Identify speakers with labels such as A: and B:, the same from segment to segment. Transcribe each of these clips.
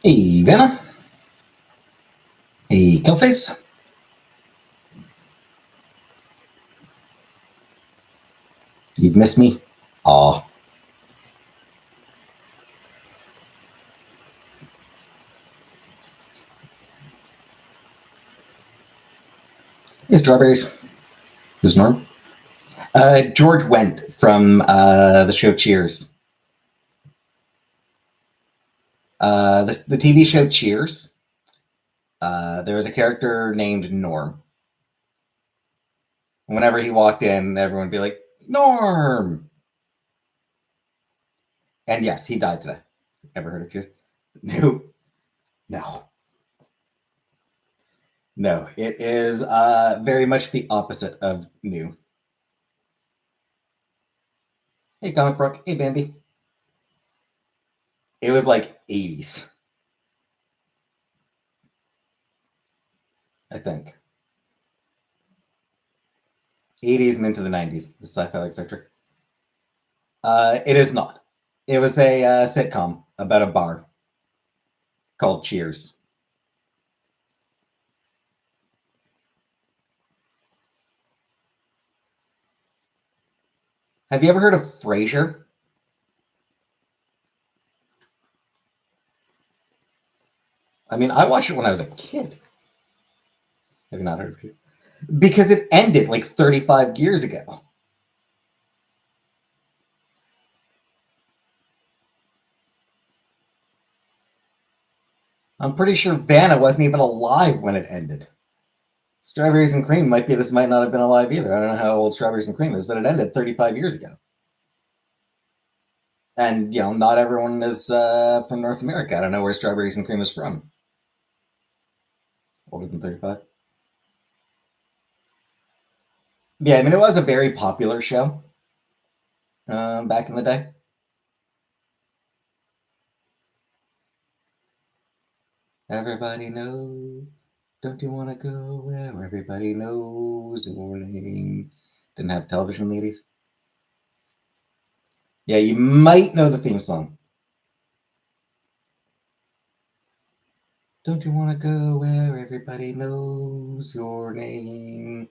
A: Hey, Vanna. Hey, Killface. You've missed me? Aw. Hey, Strawberries. Who's Norm? George Wendt from the show Cheers. The TV show Cheers. There was a character named Norm. Whenever he walked in, everyone would be like, Norm! And yes, he died today. Ever heard of Cheers? No. No. No. It is very much the opposite of new. Hey, Comic Brook. Hey, Bambi. It was like 80s, I think. 80s and into the 90s, the sci-fi like Star Trek. It is not. It was a sitcom about a bar called Cheers. Have you ever heard of Frasier? I mean, I watched it when I was a kid. Have you not heard of it? Because it ended like 35 years ago. I'm pretty sure Vanna wasn't even alive when it ended. Strawberries and Cream might be this might not have been alive either. I don't know how old Strawberries and Cream is, but it ended 35 years ago. And not everyone is from North America. I don't know where Strawberries and Cream is from. Older than 35. Yeah, I mean, it was a very popular show back in the day. Everybody knows. Don't you want to go where everybody knows your name? Didn't have television in the 80s. Yeah, you might know the theme song. Don't you want to go where everybody knows your name?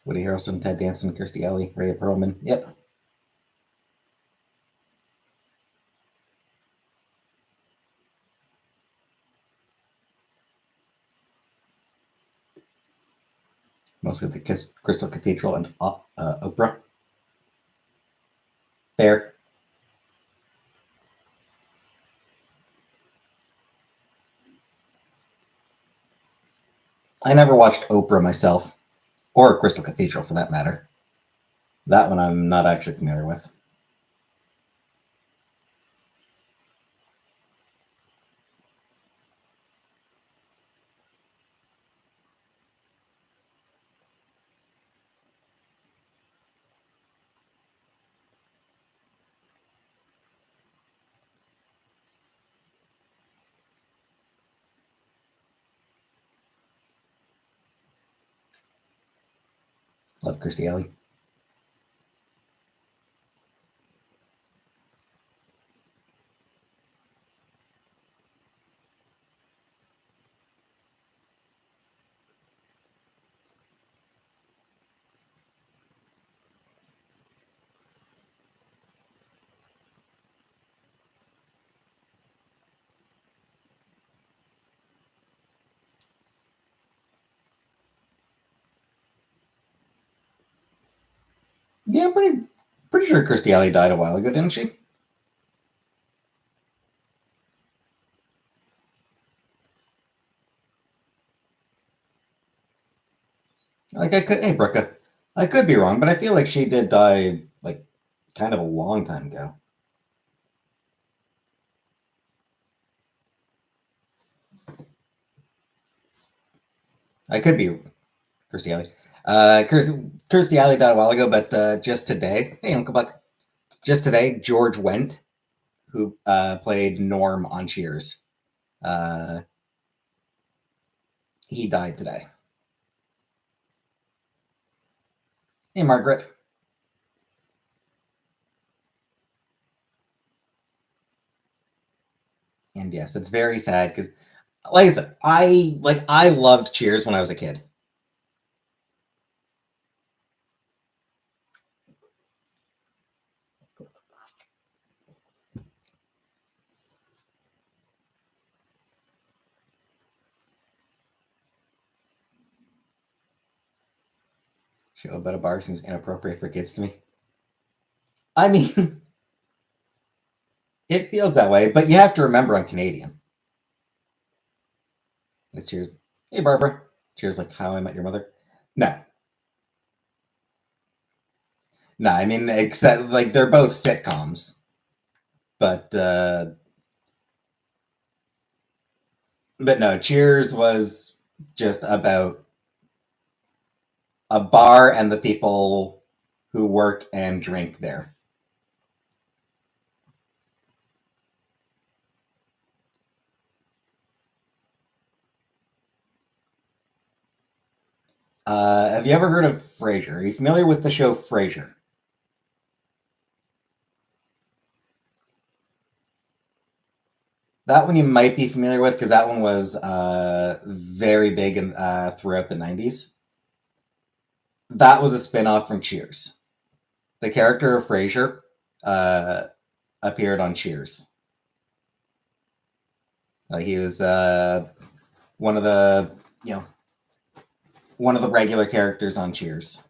A: Woody Harrelson, Ted Danson, Kirstie Alley, Rhea Perlman. Yep. Mostly the Crystal Cathedral and Oprah. Fair. I never watched Oprah myself, or Crystal Cathedral for that matter. That one I'm not actually familiar with. Love Kirstie Alley. Yeah, pretty sure Kirstie Alley died a while ago, didn't she? Like I could, hey Brooke, I could be wrong, but I feel like she did die like kind of a long time ago. I could be Kirstie Alley. Kirstie Alley died a while ago, but just today, hey Uncle Buck, just today, George Wendt, who played Norm on Cheers, uh, He died today. Hey, Margaret. And yes, it's very sad because, like I said, I loved Cheers when I was a kid. Show about a bar seems inappropriate for kids to me. I mean, it feels that way, but you have to remember I'm Canadian. It's Cheers. Hey, Barbara. Cheers, like How I Met Your Mother. No, no. I mean, except like they're both sitcoms, but no. Cheers was just about a bar and the people who worked and drink there. Have you ever heard of Frasier? Are you familiar with the show Frasier? That one you might be familiar with because that one was very big throughout the 90s. That was a spin-off from Cheers. The character of Frasier uh, appeared on Cheers. He was one of the you know one of the regular characters on Cheers.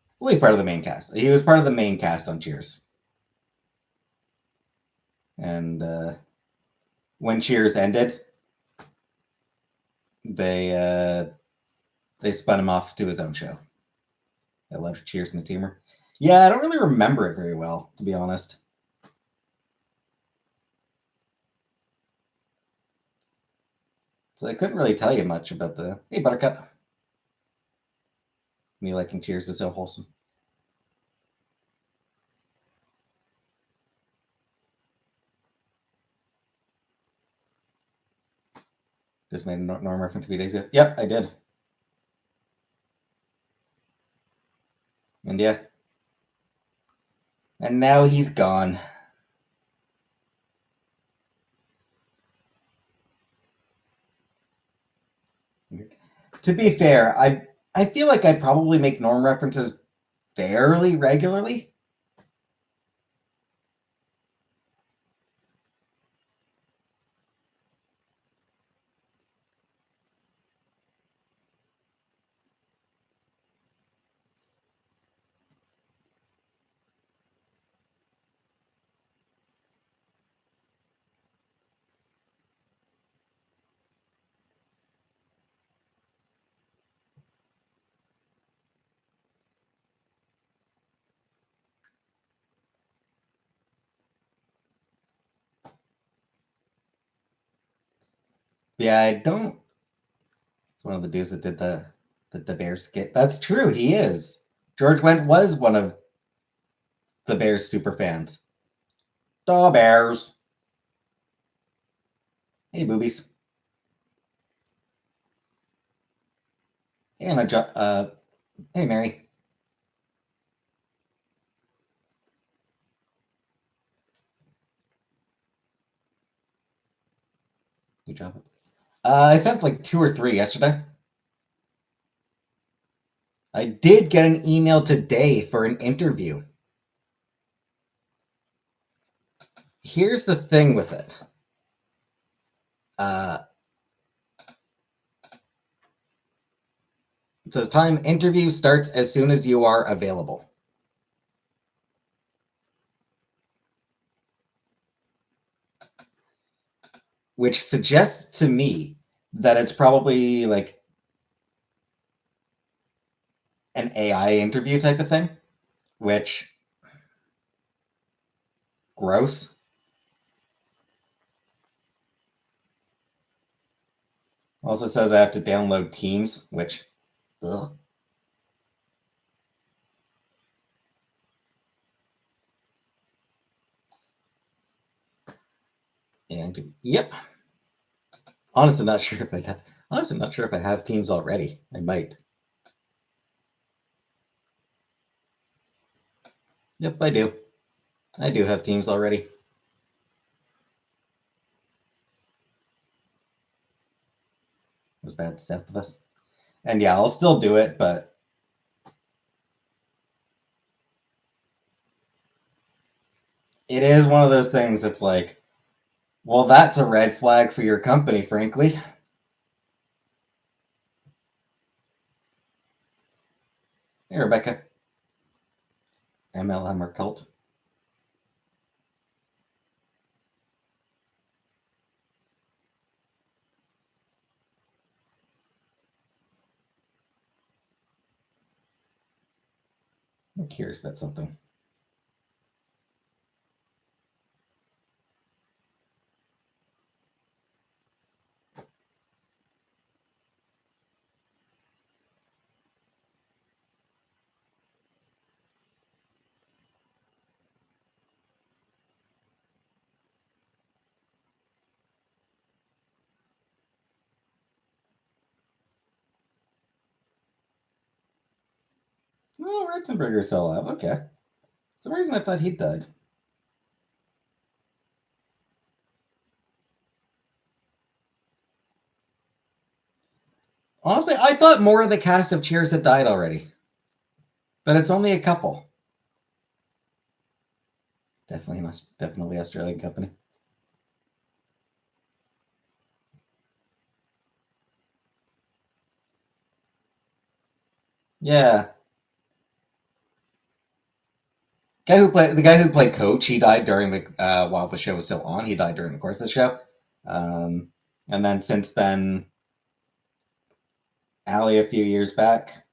A: I believe part of the main cast. He was part of the main cast on Cheers. And when Cheers ended, they they spun him off to his own show. I left Cheers and the Teamer. Yeah, I don't really remember it very well, to be honest. So I couldn't really tell you much about the. Hey, Buttercup. Me liking Cheers is so wholesome. Just made a Norm reference a few days ago. Yep, I did. And yeah. And now he's gone. To be fair, I feel like I probably make Norm references fairly regularly. Yeah, I don't. It's one of the dudes that did the Bears skit. That's true. He is. George Wendt was one of the Bears super fans. The Bears. Hey, boobies. Hey, Anna. Hey, Mary. Good job. I sent like 2 or 3 yesterday. I did get an email today for an interview. Here's the thing with it. Uh, it says time interview starts as soon as you are available. Which suggests to me that it's probably like an AI interview type of thing, which gross. Also says I have to download Teams, which ugh. And yep. Honestly, not sure if I have teams already. I might. Yep, I do. I do have teams already. It was bad south of us. And yeah, I'll still do it, but it is one of those things that's like, well, that's a red flag for your company, frankly. Hey, Rebecca. MLM or cult. I'm curious about something. Oh, Ratzenberger's still alive. Okay. For some reason I thought he died. Honestly, I thought more of the cast of Cheers had died already. But it's only a couple. Definitely Australian company. Yeah. The guy who played Coach, he died during the while the show was still on. He died during the course of the show. And then since then, Allie a few years back,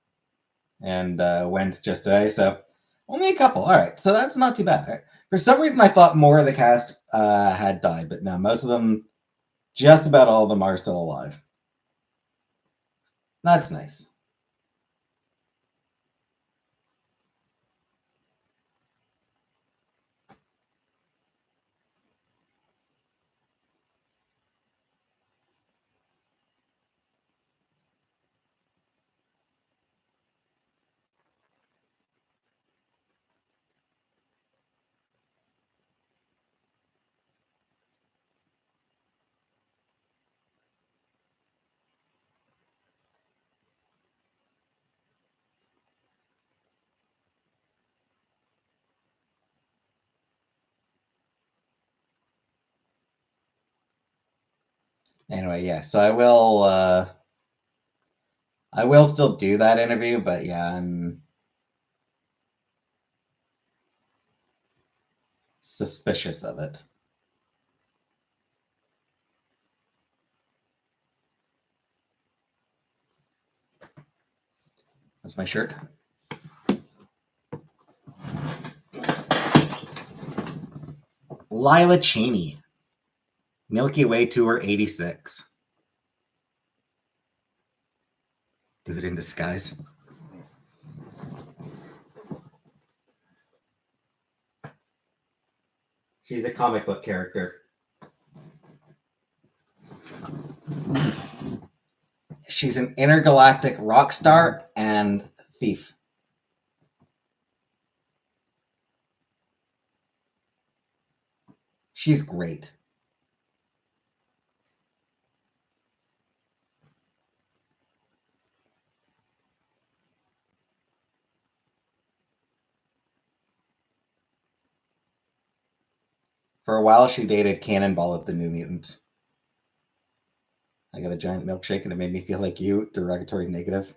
A: and Wendt just today. So only a couple. All right, so that's not too bad. Right. For some reason, I thought more of the cast had died, but no, most of them, just about all of them, are still alive. That's nice. Anyway, yeah. So I will still do that interview, but yeah, I'm suspicious of it. That's my shirt. Lila Cheney, Milky Way Tour 86. Do it in disguise. She's a comic book character. She's an intergalactic rock star and thief. She's great. For a while, she dated Cannonball of the New Mutants. I got a giant milkshake and it made me feel like you, derogatory negative.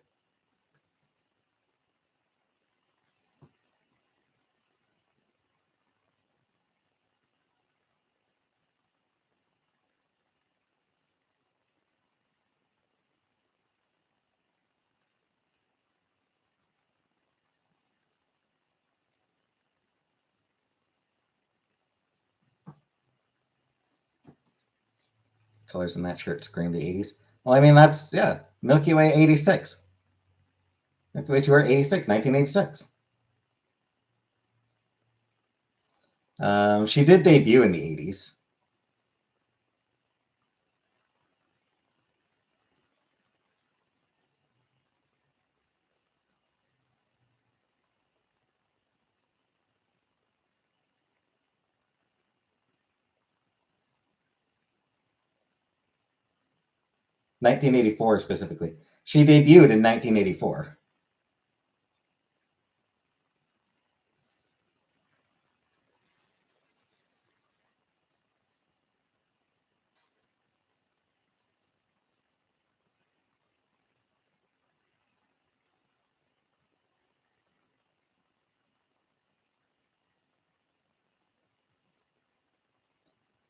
A: Colors in that shirt scream the 80s. Well, I mean, that's, yeah, Milky Way 86. Milky Way Tour 86, 1986. She did debut in the 80s. 1984 specifically. She debuted in 1984.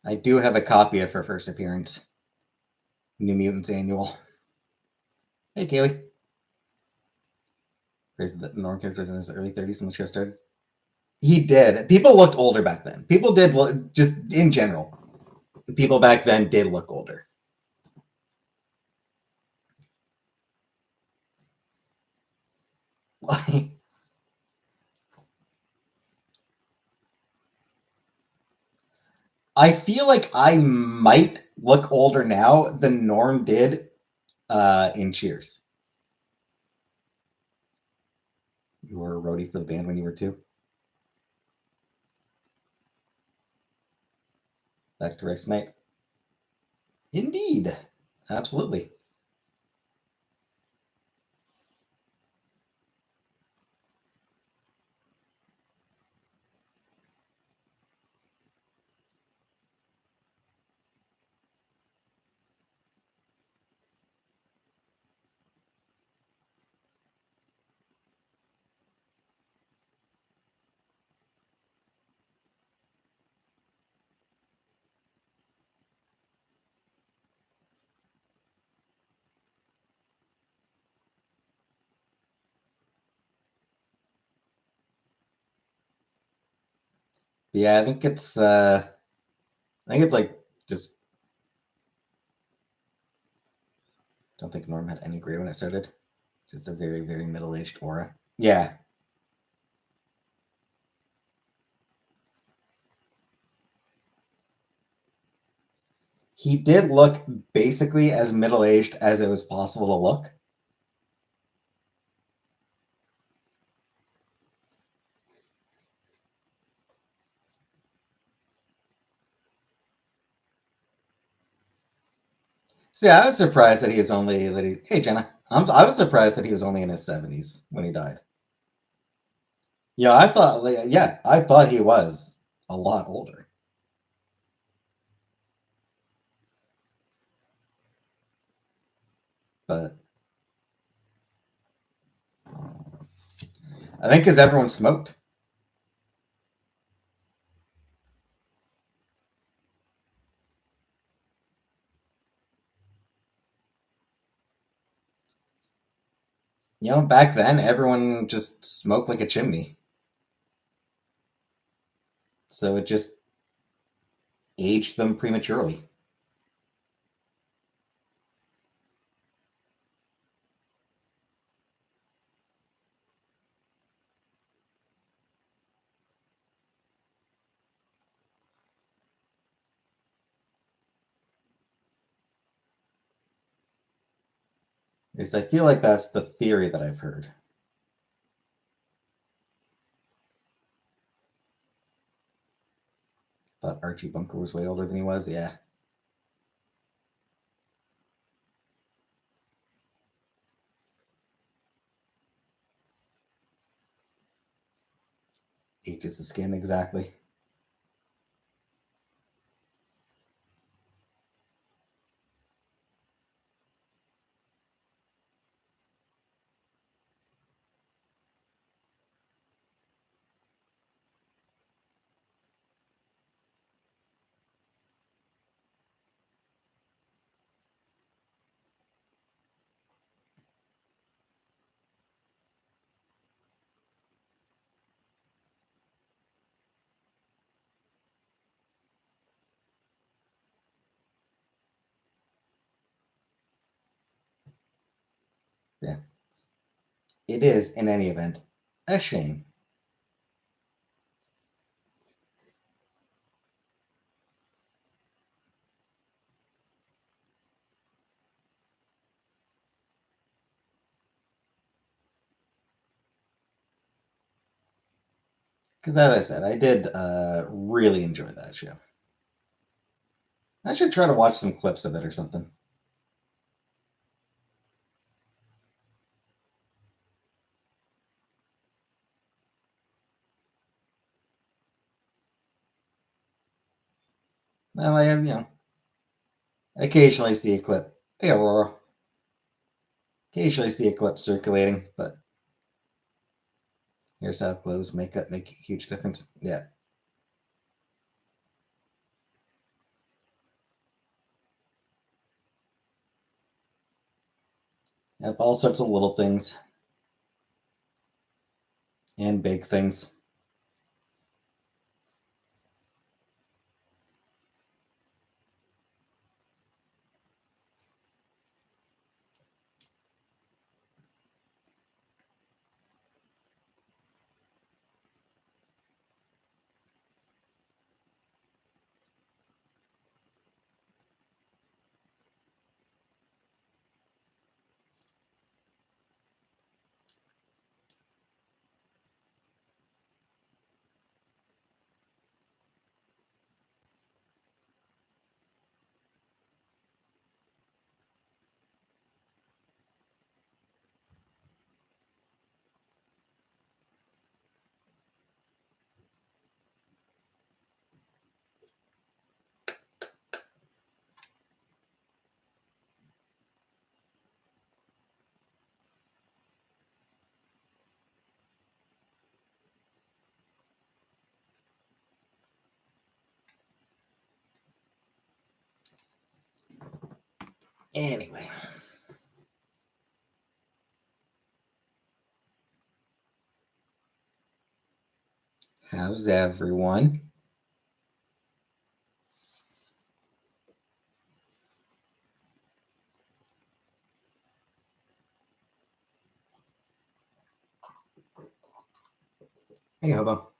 A: I do have a copy of her first appearance. New Mutants Annual. Hey, Kaylee. Crazy that Norm character was in his early 30s when the show started. He did. People looked older back then. People did look, just in general. People back then did look older. I feel like I might look older now than Norm did in Cheers. You were a roadie for the band when you were 2. Back to Race Night. Indeed. Absolutely. Yeah, I think it's like just don't think Norm had any gray when it started. Just a very, very middle-aged aura. Yeah. He did look basically as middle-aged as it was possible to look. So yeah, I was surprised that he was only that he. Hey Jenna, I was surprised that he was only in his 70s when he died. Yeah, I thought. Yeah, I thought he was a lot older. But I think because everyone smoked. Back then everyone just smoked like a chimney, so it just aged them prematurely. At least I feel like that's the theory that I've heard. Thought Archie Bunker was way older than he was. Yeah, ages the skin exactly. Yeah, it is in any event a shame. Because as I said, I did really enjoy that show. I should try to watch some clips of it or something. Well, I have, occasionally see a clip. Hey, Aurora. Occasionally see a clip circulating, but here's how clothes makeup make a huge difference. Yeah. Yep, all sorts of little things and big things. Anyway, how's everyone? Hey, Hobo.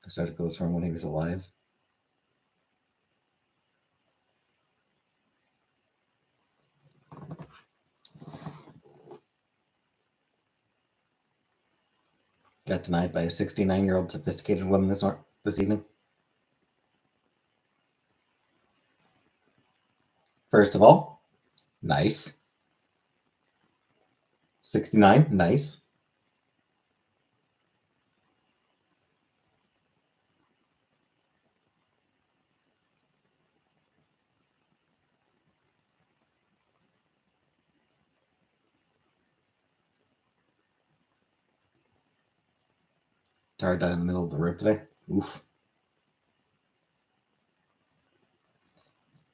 A: This article is from when he was alive. Got denied by a 69-year-old sophisticated woman this evening. First of all, nice. 69, nice. Tara died in the middle of the road today. Oof.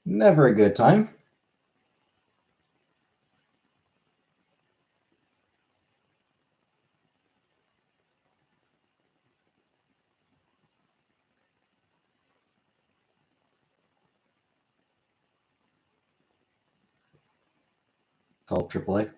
A: Never a good time. Call AAA.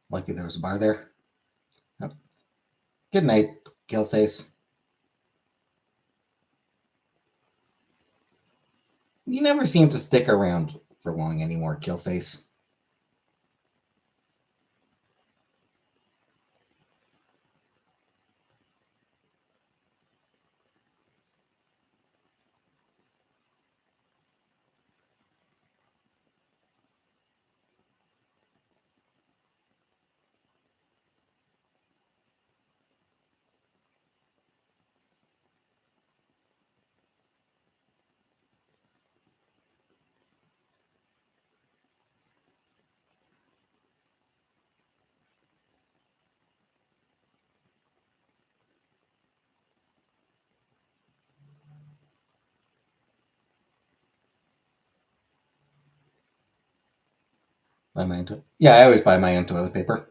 A: Lucky there was a bar there. Yep. Good night, Killface. You never seem to stick around for long anymore, Killface. Buy my own yeah, I always buy my own toilet paper.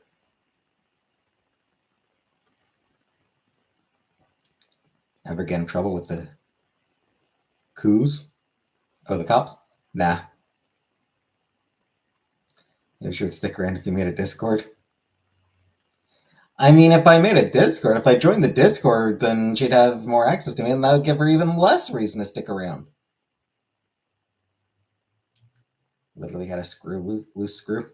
A: Ever get in trouble with the coos? Oh, the cops? Nah. They should stick around if you made a Discord. I mean, if I made a Discord, if I joined the Discord, then she'd have more access to me, and that would give her even less reason to stick around. Literally had a screw, loose screw.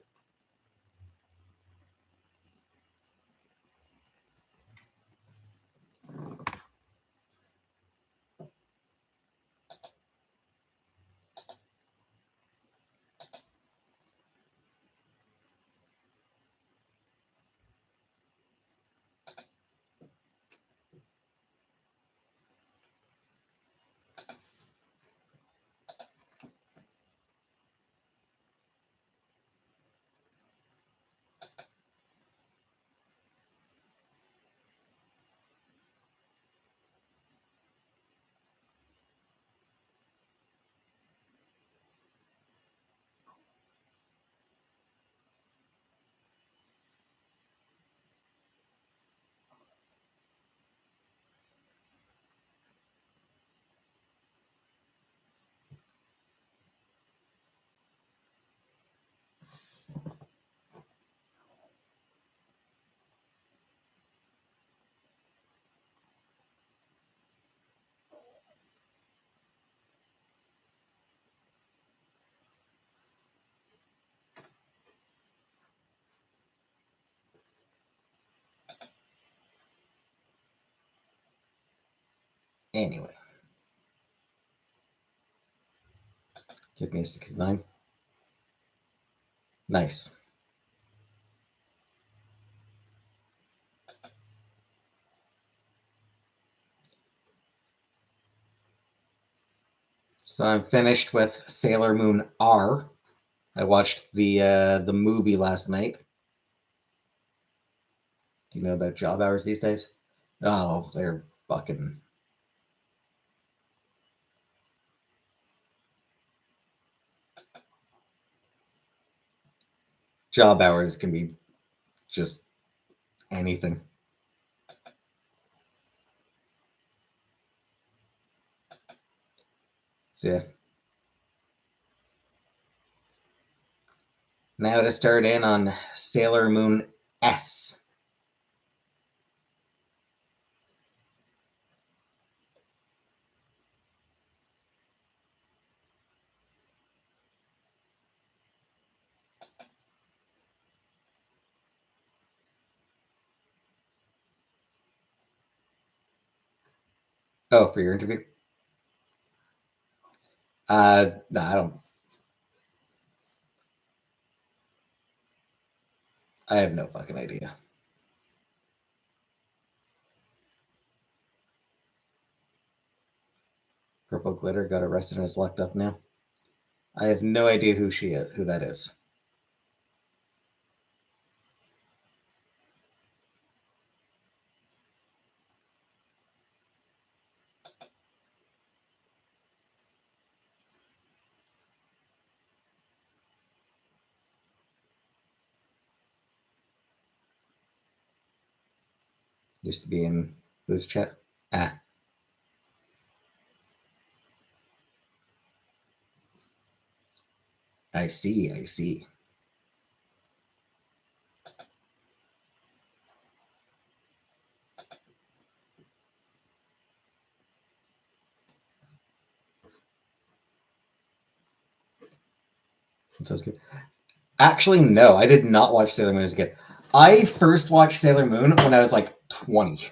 A: Anyway. Give me a 69. Nice. So I'm finished with Sailor Moon R. I watched the movie last night. Do you know about job hours these days? Oh, they're fucking. Job hours can be just anything. So yeah. Now to start in on Sailor Moon S. Oh, for your interview? No, I don't. I have no fucking idea. Purple Glitter got arrested and is locked up now. I have no idea who she is, who that is. Used to be in whose chat? Ah, I see. I see. Sounds good. Actually, no, I did not watch Sailor Moon as a kid. I first watched Sailor Moon when I was like 20.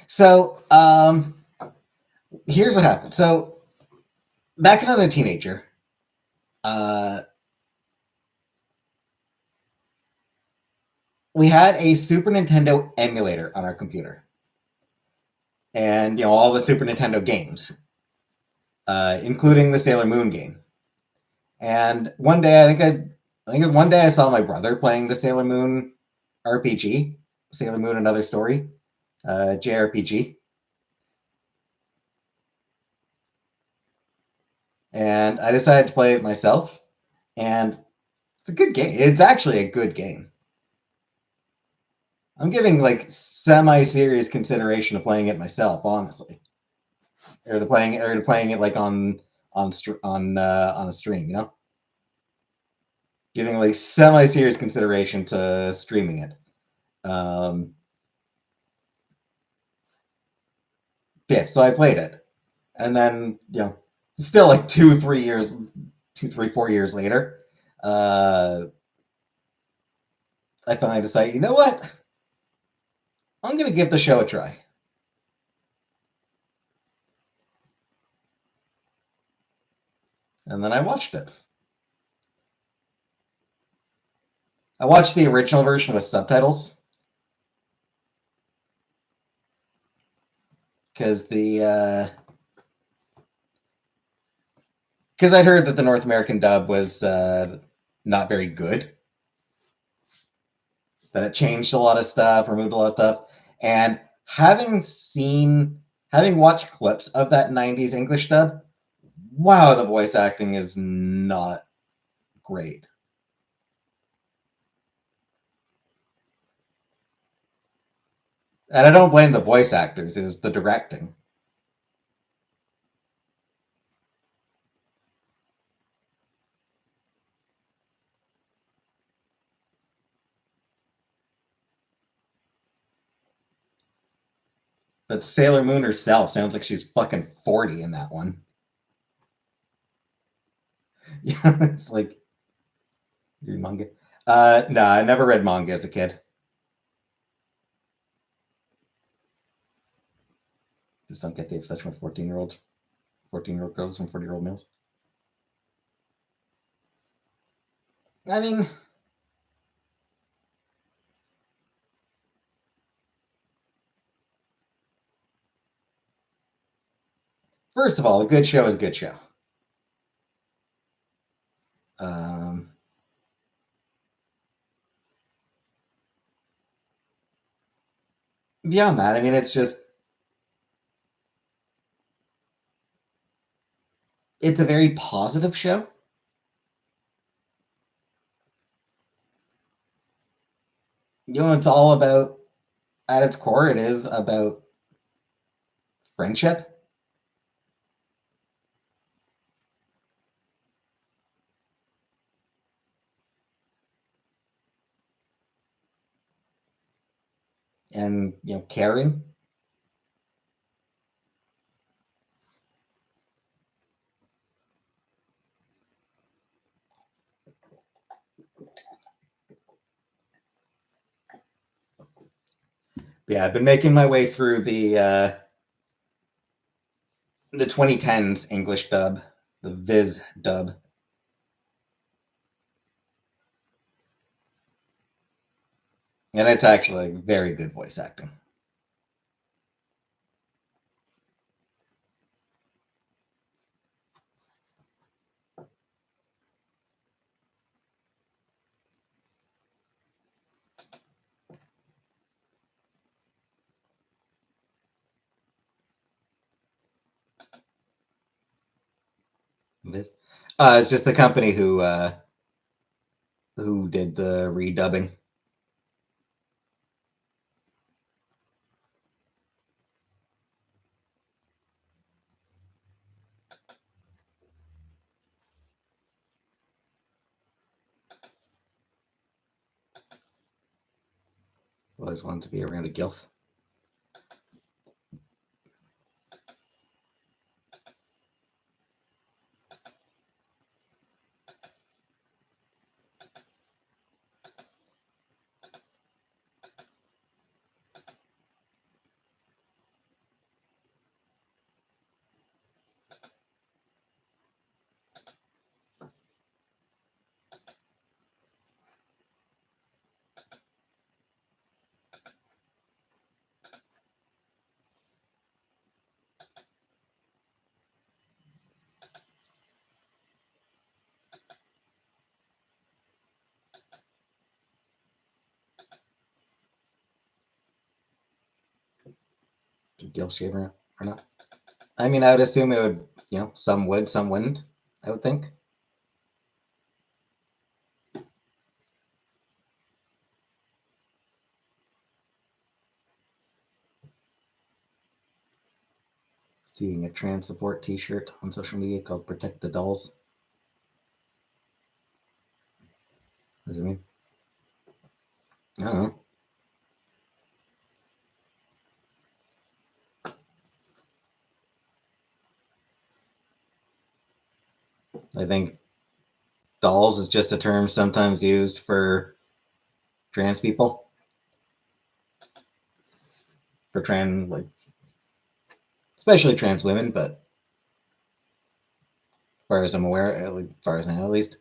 A: So, here's what happened. So, back when I was a teenager, uh, we had a Super Nintendo emulator on our computer, and all the Super Nintendo games, including the Sailor Moon game. And one day, I think it was one day I saw my brother playing the Sailor Moon RPG. Sailor Moon Another Story, JRPG. And I decided to play it myself, and it's a good game. It's actually a good game. I'm giving like semi-serious consideration to playing it myself, honestly, or to playing it like on a stream. Giving like semi-serious consideration to streaming it. Um, yeah, so I played it, and then still like 2, 3 years, 2, 3, 4 years later, uh, I finally decided, you know what? I'm gonna give the show a try. And then I watched it. I watched the original version with subtitles because because I'd heard that the North American dub was not very good. That it changed a lot of stuff, removed a lot of stuff, and having watched clips of that '90s English dub, wow, the voice acting is not great. And I don't blame the voice actors; it's the directing. But Sailor Moon herself sounds like she's fucking 40 in that one. Yeah, it's like read manga. No, I never read manga as a kid. Just don't get the obsession with 14-year-olds, 14-year-old girls and 40-year-old males. I mean, first of all, a good show is a good show. Um, Beyond that, I mean, it's a very positive show. It's all about, at its core, it is about friendship. And caring. Yeah, I've been making my way through the 2010s English dub, the Viz dub, and it's actually like, very good voice acting. Viz. It's just the company who did the redubbing. Always wanted to be around a gilf. gill shaver or not. I mean, I would assume it would, some would, some wouldn't, I would think. Seeing a trans support t-shirt on social media called Protect the Dolls. What does it mean? I don't know. I think dolls is just a term sometimes used for trans people. For trans, like, especially trans women, but as far as I'm aware, as far as I know at least.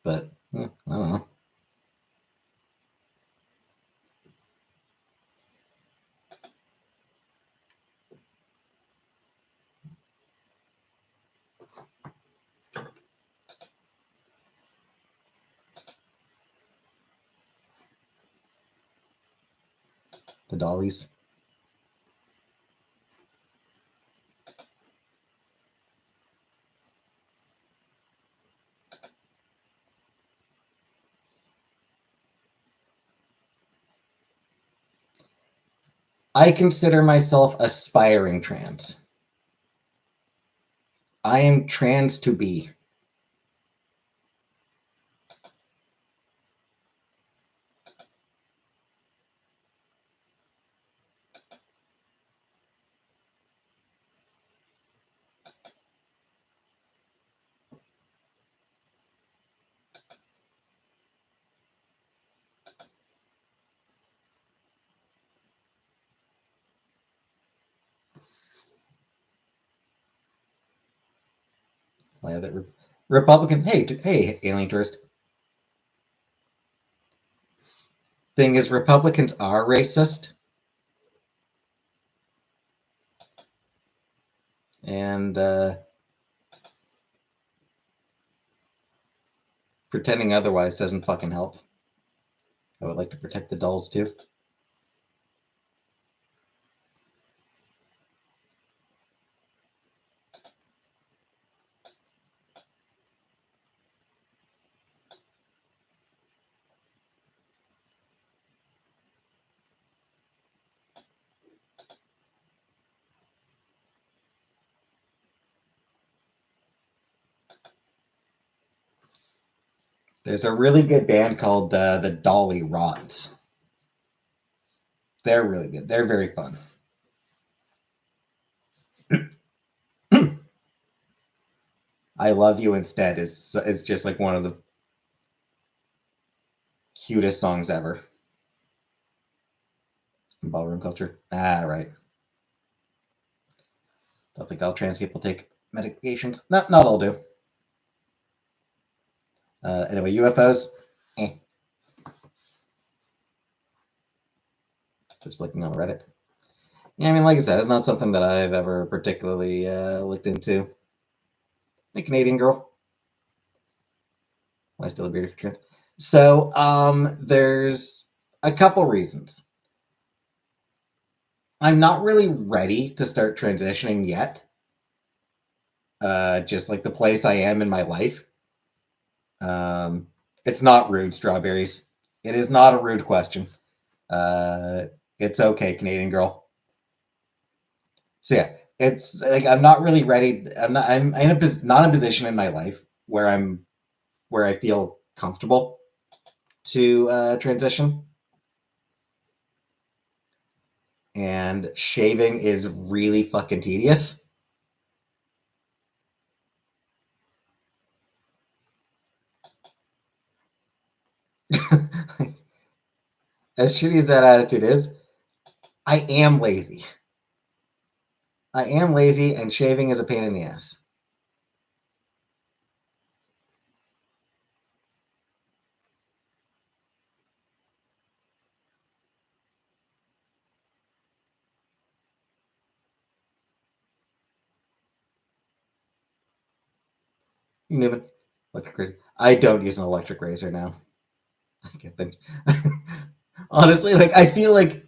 A: But I don't know. The dollies. I consider myself aspiring trans. I am trans to be. Why that Republican? Hey, alien tourist. Thing is, Republicans are racist, and pretending otherwise doesn't fucking help. I would like to protect the dolls too. There's a really good band called the Dolly Rods. They're really good. They're very fun. I Love You Instead is just like one of the cutest songs ever. From ballroom culture. Ah, right. Don't think all trans people take medications. Not all do. Anyway, UFOs. Eh. Just looking on Reddit. Yeah, I mean, like I said, it's not something that I've ever particularly looked into. A Canadian girl. Why still a bearded for trans? So, there's a couple reasons. I'm not really ready to start transitioning yet. Just like the place I am in my life. It's not rude, strawberries. It is not a rude question. It's okay, Canadian girl. So yeah, it's like I'm not really ready. I'm in not in a position in my life where I feel comfortable to transition. And shaving is really fucking tedious. As shitty as that attitude is, I am lazy. I am lazy, and shaving is a pain in the ass. Newman, electric razor. I don't use an electric razor now. I get them. Honestly, like I feel like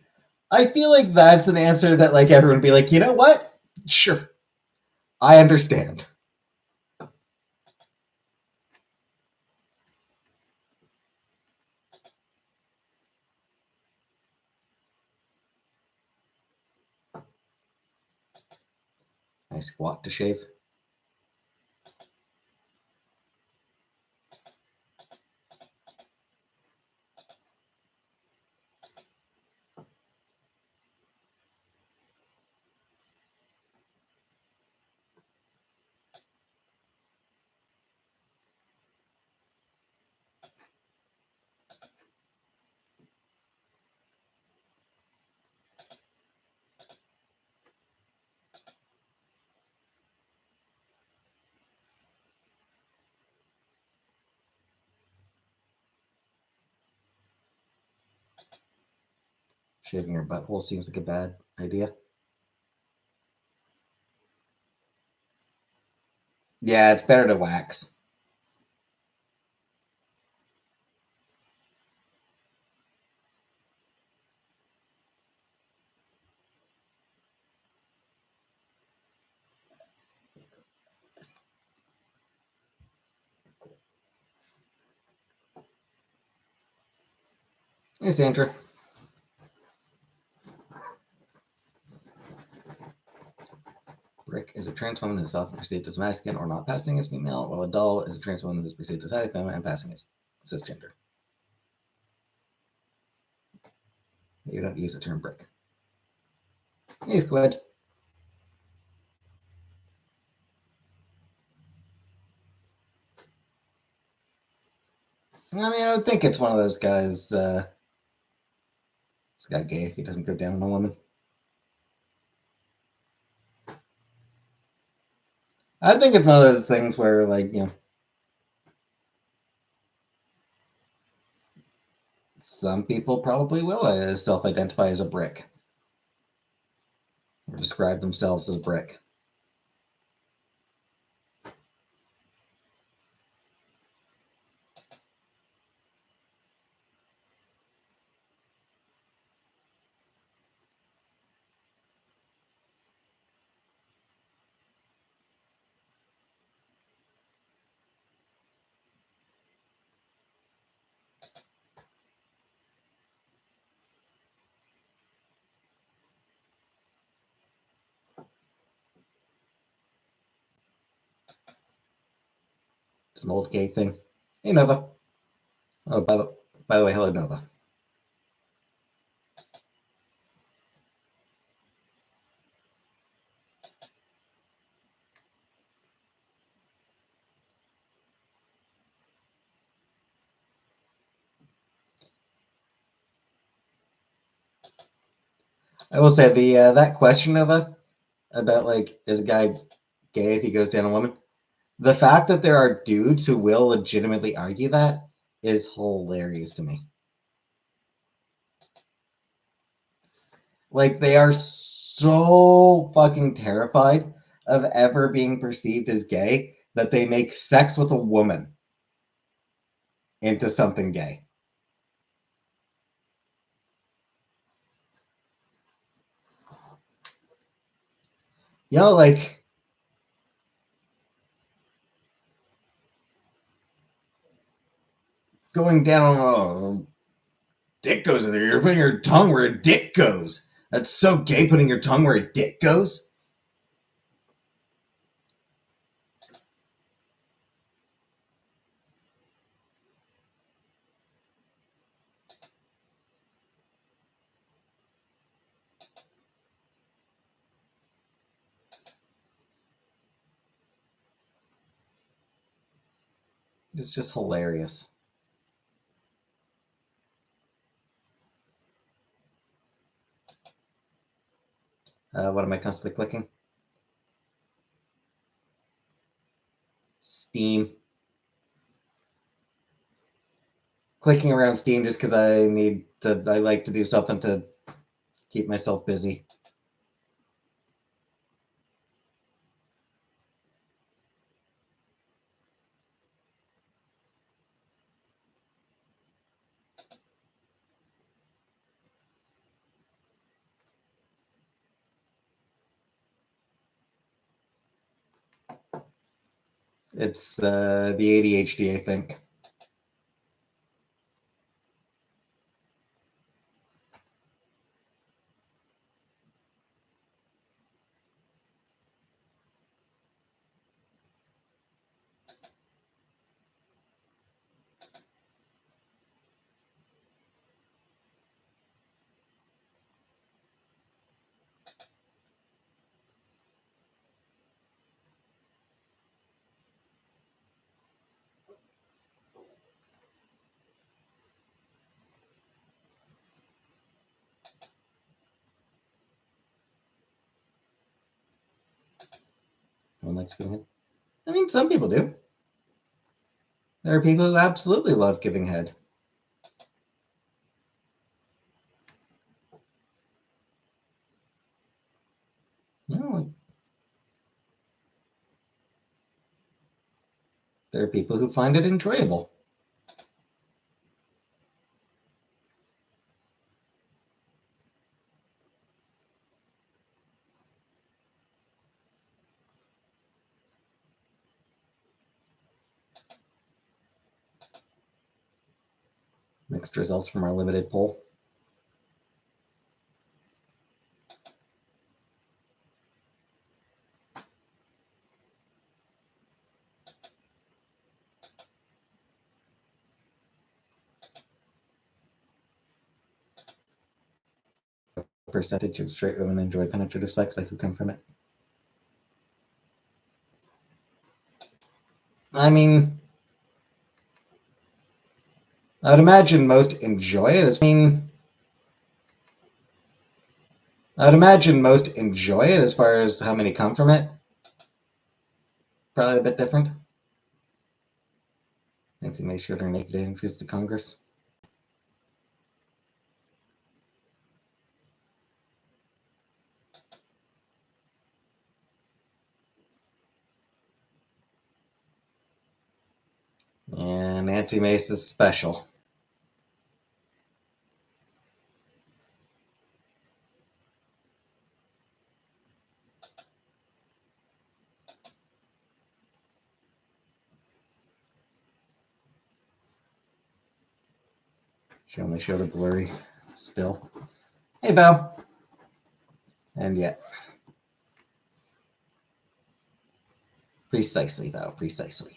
A: that's an answer that like everyone would be like, you know what? Sure, I understand. I squat to shave. Shaving your butthole seems like a bad idea. Yeah, it's better to wax. Hey, Sandra. Brick is a trans woman who is often perceived as masculine or not passing as female, while a doll is a trans woman who is perceived as highly feminine and passing as cisgender. You don't use the term brick. Hey, Squid. I mean, I would think it's one of those guys. This guy gay if he doesn't go down on a woman. I think it's one of those things where, like, you know, some people probably will self-identify as a brick or describe themselves as a brick. It's an old gay thing. Hey, Nova. Oh, by the way, hello, Nova. I will say the that question, Nova, about like is a guy gay if he goes down on a woman? The fact that there are dudes who will legitimately argue that is hilarious to me. Like they are so fucking terrified of ever being perceived as gay that they make sex with a woman into something gay. You know, like going down on dick goes in there. You're putting your tongue where a dick goes. That's so gay putting your tongue where a dick goes. It's just hilarious. What am I constantly clicking? Steam. Clicking around Steam just because I need to. I like to do something to keep myself busy. It's the ADHD, I think. No one likes giving head. I mean, some people do. There are people who absolutely love giving head. Like, there are people who find it enjoyable. Mixed results from our limited poll. Percentage of straight women enjoy penetrative sex, like who come from it? I mean, I would imagine most enjoy it. I'd imagine most enjoy it as far as how many come from it. Probably a bit different. Nancy Mace showed her naked entries to Congress. And Nancy Mace is special. She only showed a blurry still. Hey, Val. And yet. Precisely, Val, precisely.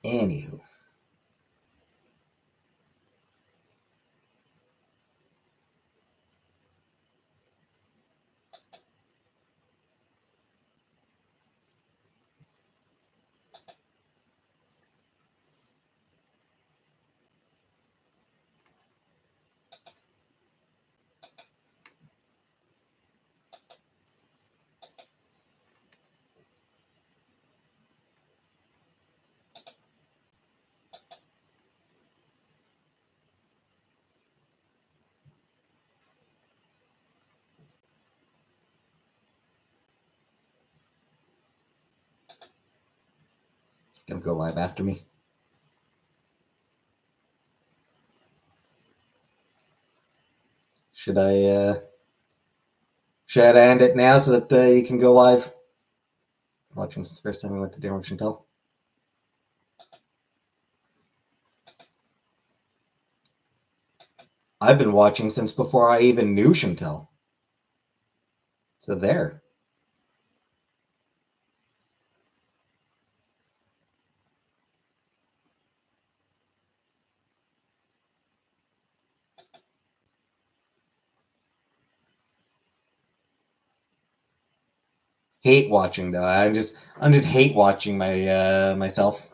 A: Anywho. Gonna go live after me. Should I end it now so that you can go live? Watching since the first time we went to dinner with Chantel. I've been watching since before I even knew Chantel. So there. Hate watching though. I'm just hate watching myself.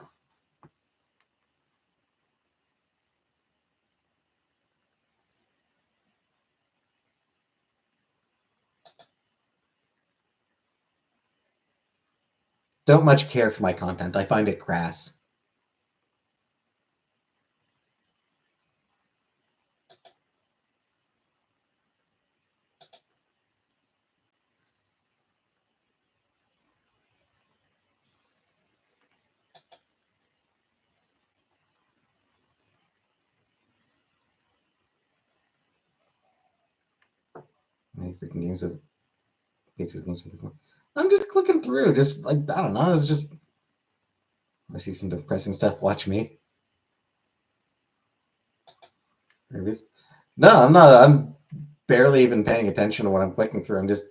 A: Don't much care for my content. I find it crass. Many freaking games of pages. I'm just clicking through. Just like I don't know. It's just I see some depressing stuff. Watch me. Reviews. No, I'm not. I'm barely even paying attention to what I'm clicking through. I'm just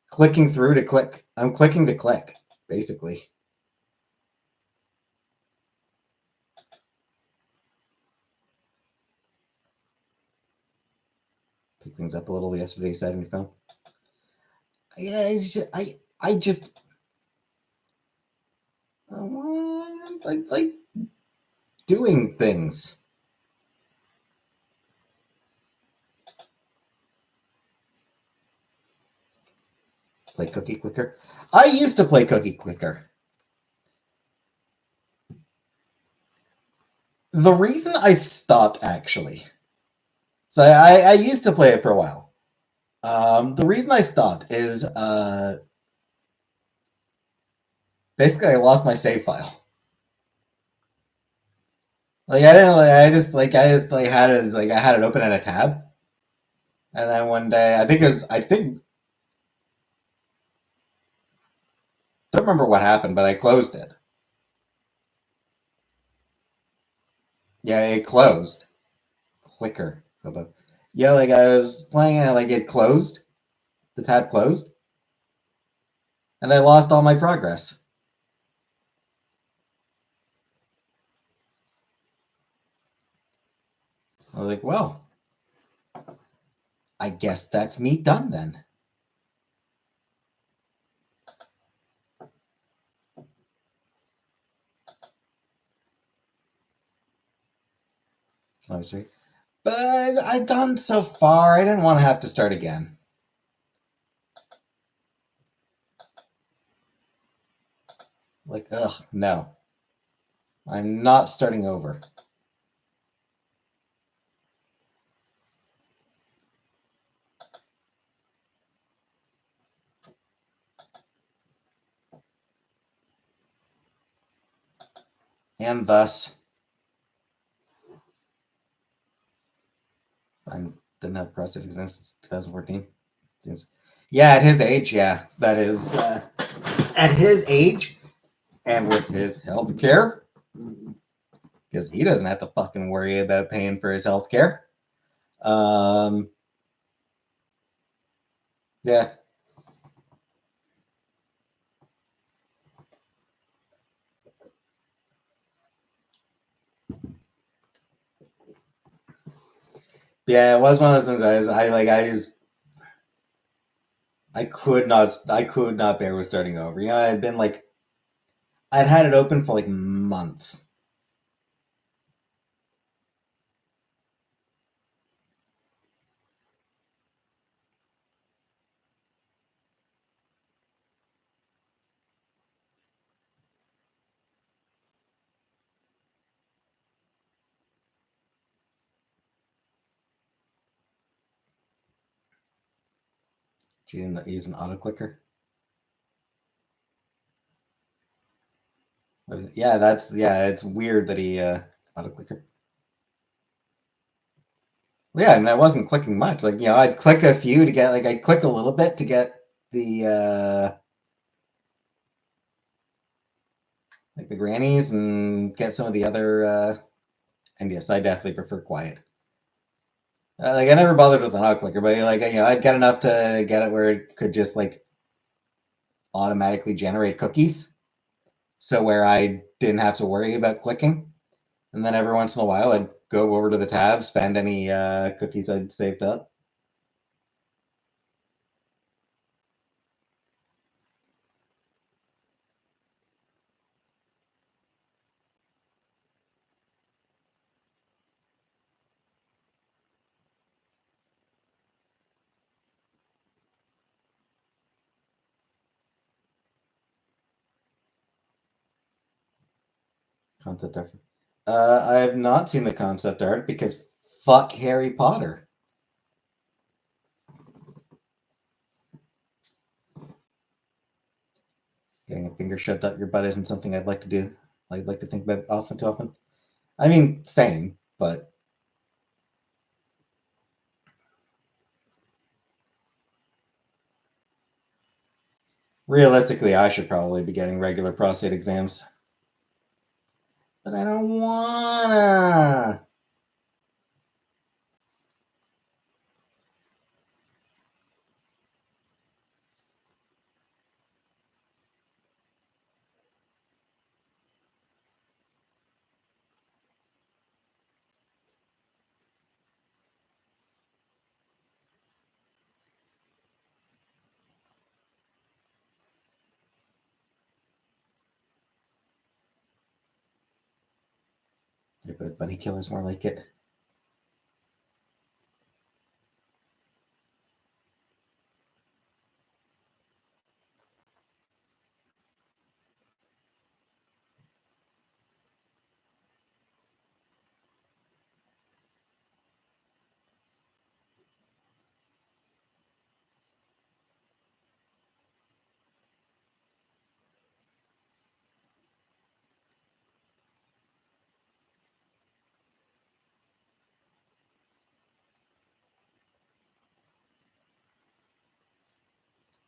A: clicking through to click. I'm clicking to click, basically. Pick things up a little yesterday, Saturday phone. Yeah, I just I want like doing things. Play Cookie Clicker. I used to play Cookie Clicker. The reason I stopped actually. So I used to play it for a while. The reason I stopped is basically I lost my save file. Like I didn't like I just like had it like I had it open in a tab, and then one day I think don't remember what happened, but I closed it. Yeah, it closed. Clicker. Yeah, like I was playing it, like it closed. The tab closed, and I lost all my progress. I was like, well, I guess that's me done then. Can I say? But I'd gone so far, I didn't want to have to start again. Like, ugh, no. I'm not starting over. And thus, I didn't have prostate exam since 2014. Yeah, at his age, yeah, that is at his age and with his health care, because he doesn't have to fucking worry about paying for his health care. Yeah. Yeah, it was one of those things I could not bear with starting over. You know, I'd had it open for like months. She didn't use an auto clicker. Yeah, it's weird that he auto clicker. Yeah, and I wasn't clicking much. Like, you know, I'd click a few to get I'd click a little bit to get the like the grannies and get some of the other and yes, I definitely prefer quiet. Like I never bothered with an auto clicker, but like I'd get enough to get it where it could just like automatically generate cookies, so where I didn't have to worry about clicking. And then every once in a while, I'd go over to the tabs, find any cookies I'd saved up. Concept art. I have not seen the concept art because fuck Harry Potter. Getting a finger shoved up your butt isn't something I'd like to do. I'd like to think about often too often. I mean, same, but realistically, I should probably be getting regular prostate exams. But I don't wanna. Yeah, but bunny killer's more like it.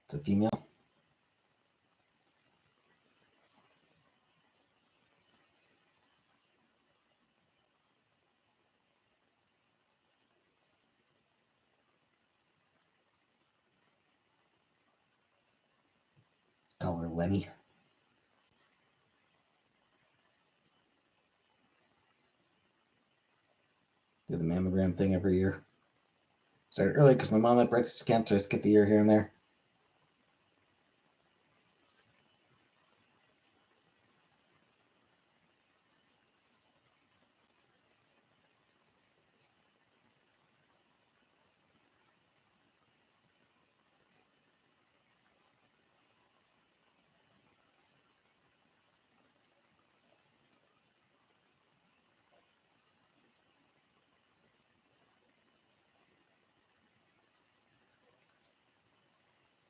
A: It's a female. Call her Lenny. Do the mammogram thing every year. Started early because my mom had breast cancer. Skipped a year here and there.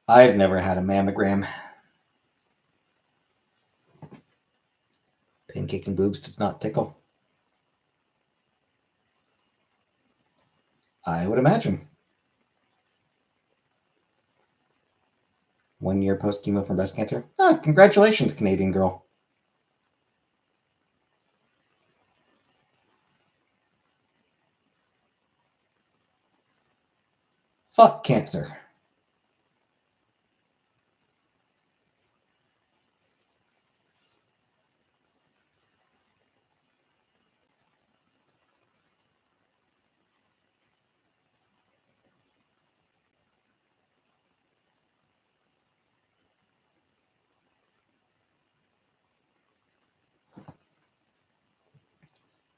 A: I've never had a mammogram. Pancaking boobs does not tickle. I would imagine. 1 year post chemo from breast cancer. Ah, congratulations, Canadian girl. Fuck cancer.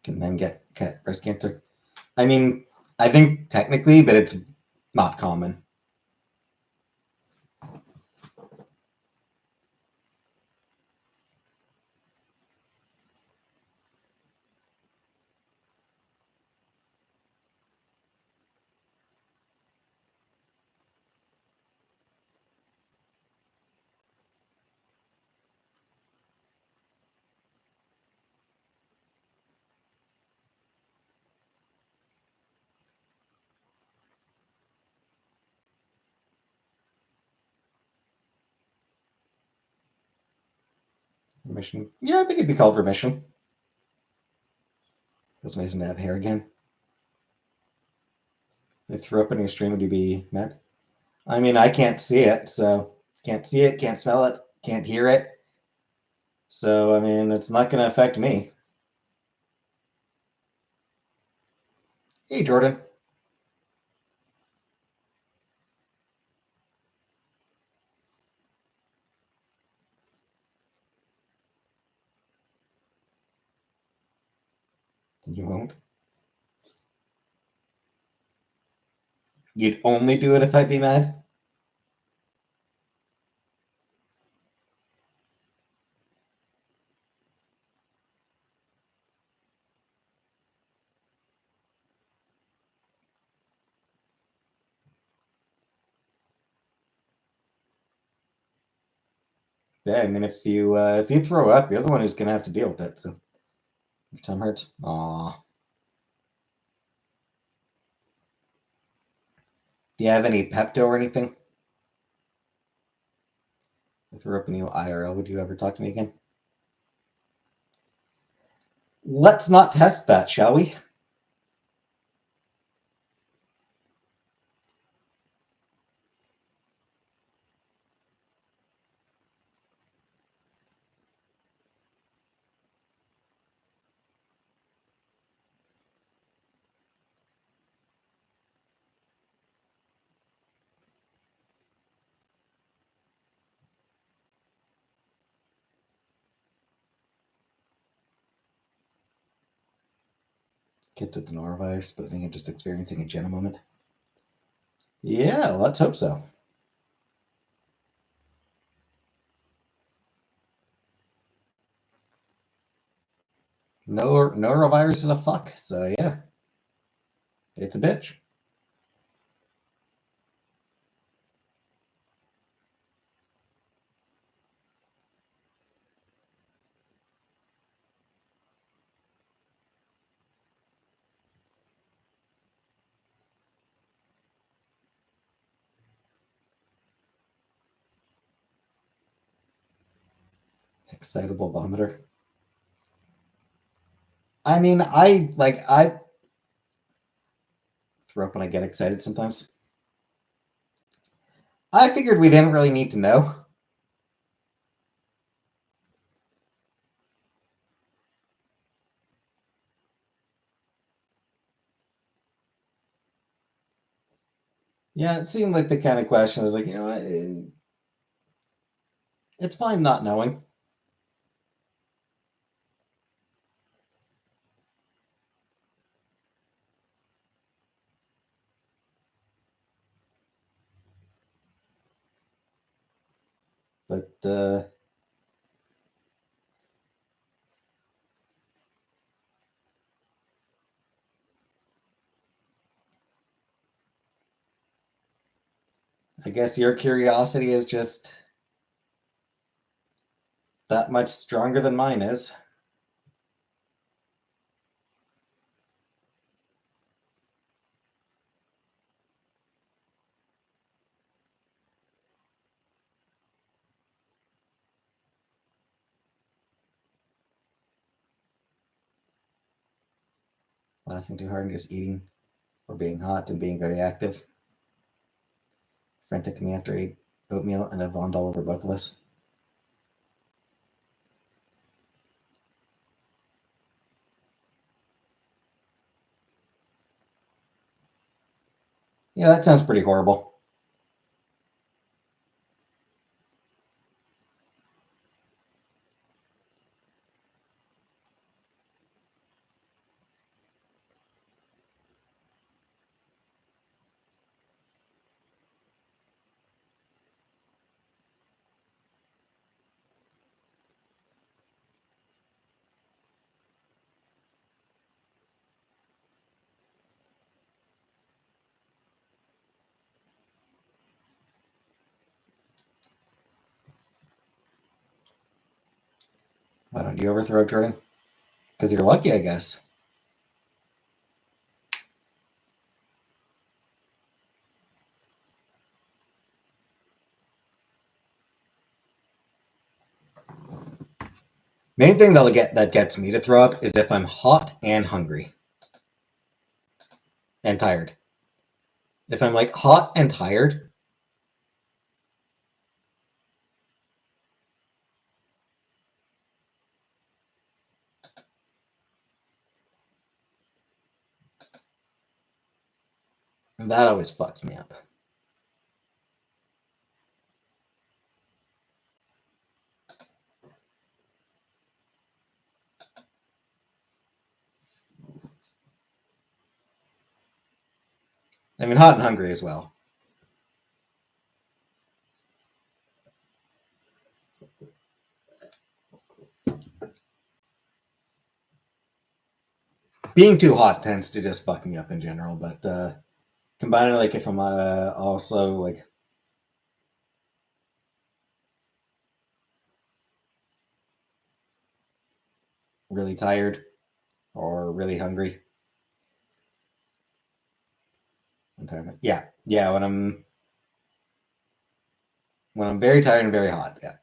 A: Can men get breast cancer? I mean, I think technically, but it's not common. Remission? Yeah, I think it'd be called remission. Feels amazing to have hair again. If I threw up in your stream, would you be mad? I mean, I can't see it, so can't see it, can't smell it, can't hear it. So, I mean, it's not going to affect me. Hey, Jordan. You won't. You'd only do it if I'd be mad? Yeah, I mean, if you throw up, you're the one who's going to have to deal with it, so your tongue hurts. Aw. Do you have any Pepto or anything? If I threw up in you IRL, would you ever talk to me again? Let's not test that, shall we? Get to the norovirus, but I think I'm just experiencing a Jenna moment. Yeah, let's hope so. No, norovirus is a fuck, so yeah. It's a bitch. Excitable vomiter. I mean, I throw up when I get excited sometimes. I figured we didn't really need to know. Yeah, it seemed like the kind of question was like, you know what? It's fine not knowing. But I guess your curiosity is just that much stronger than mine is. Laughing too hard and just eating, or being hot and being very active. Frantic me after I ate oatmeal and it vomed all over both of us. Yeah, that sounds pretty horrible. Why don't you overthrow Jordan? Because you're lucky, I guess. Main thing that gets me to throw up is if I'm hot and hungry and tired. If I'm like hot and tired, that always fucks me up. I mean, hot and hungry as well. Being too hot tends to just fuck me up in general, but combining like if I'm also like really tired or really hungry. Yeah, yeah. When I'm very tired and very hot, yeah.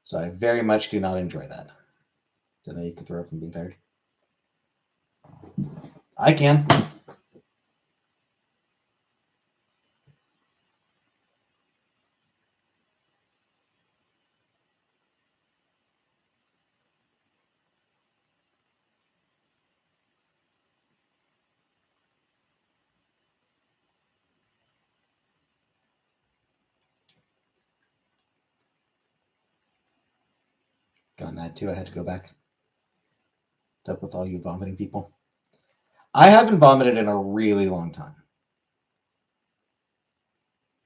A: So I very much do not enjoy that. Don't know you can throw up from being tired. I can. Got that too. I had to go back. What's up with all you vomiting people? I haven't vomited in a really long time.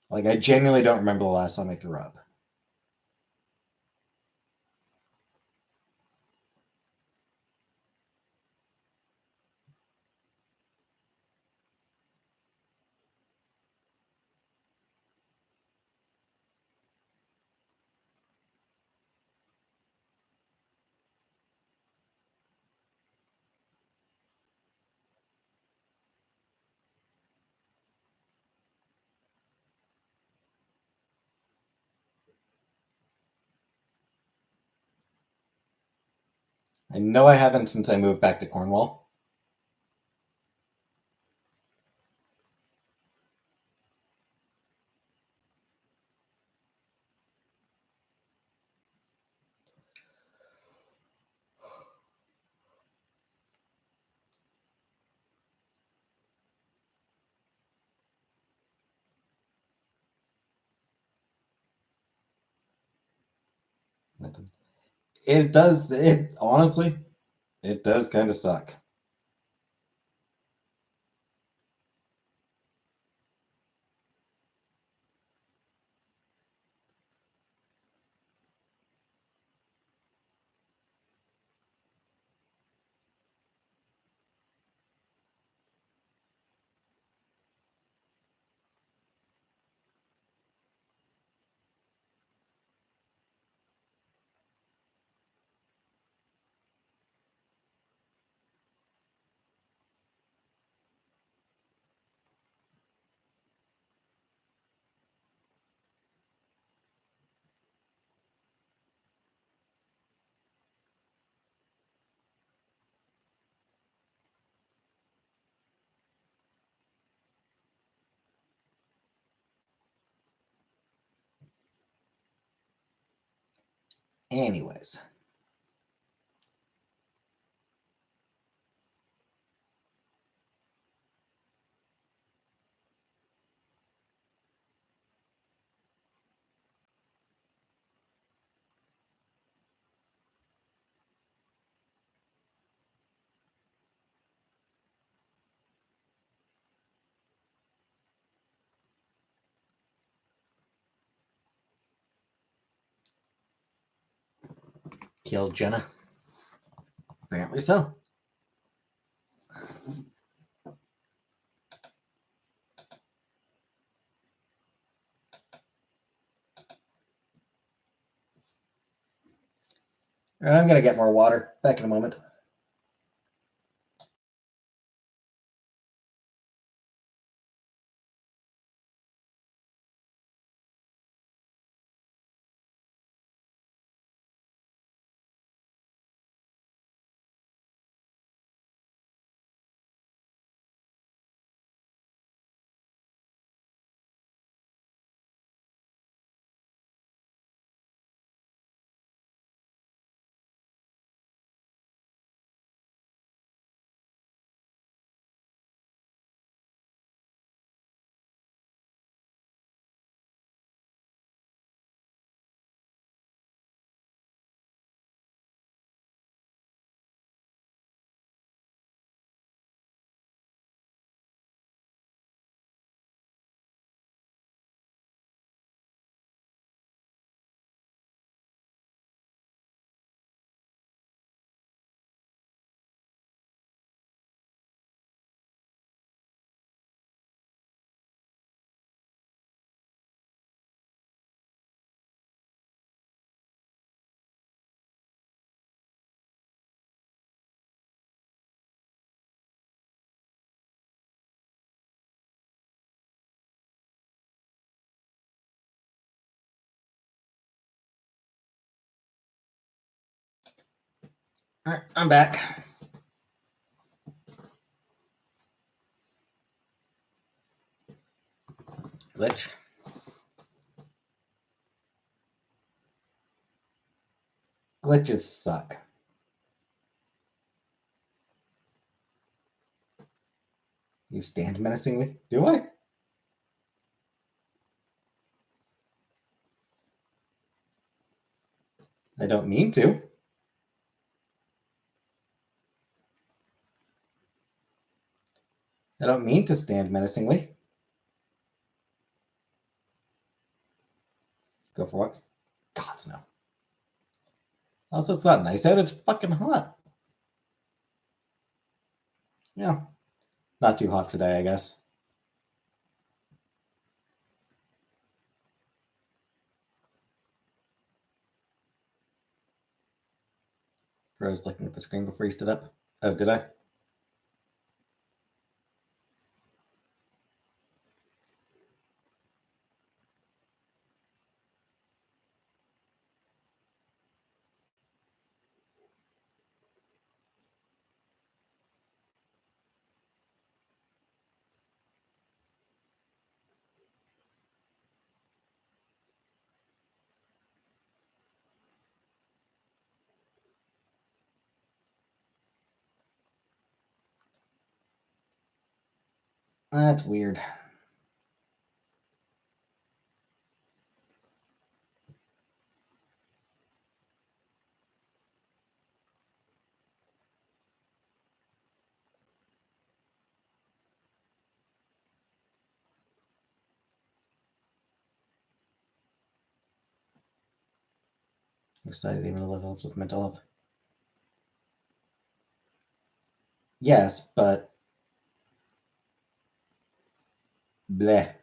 A: Like I genuinely don't remember the last time I threw up. I know I haven't since I moved back to Cornwall. It does. It honestly, it does kind of suck. Anyways, killed Jenna. Apparently so. And I'm gonna get more water. Back in a moment. All right, I'm back. Glitch. Glitches suck. You stand menacingly? Do I? I don't mean to. I don't mean to stand menacingly. Go for walks. God's no. Also, it's not nice out. It's fucking hot. Yeah. Not too hot today, I guess. Rose looking at the screen before he stood up. Oh, did I? That's weird. Excited even though it helps with mental health. Yes, but bleh.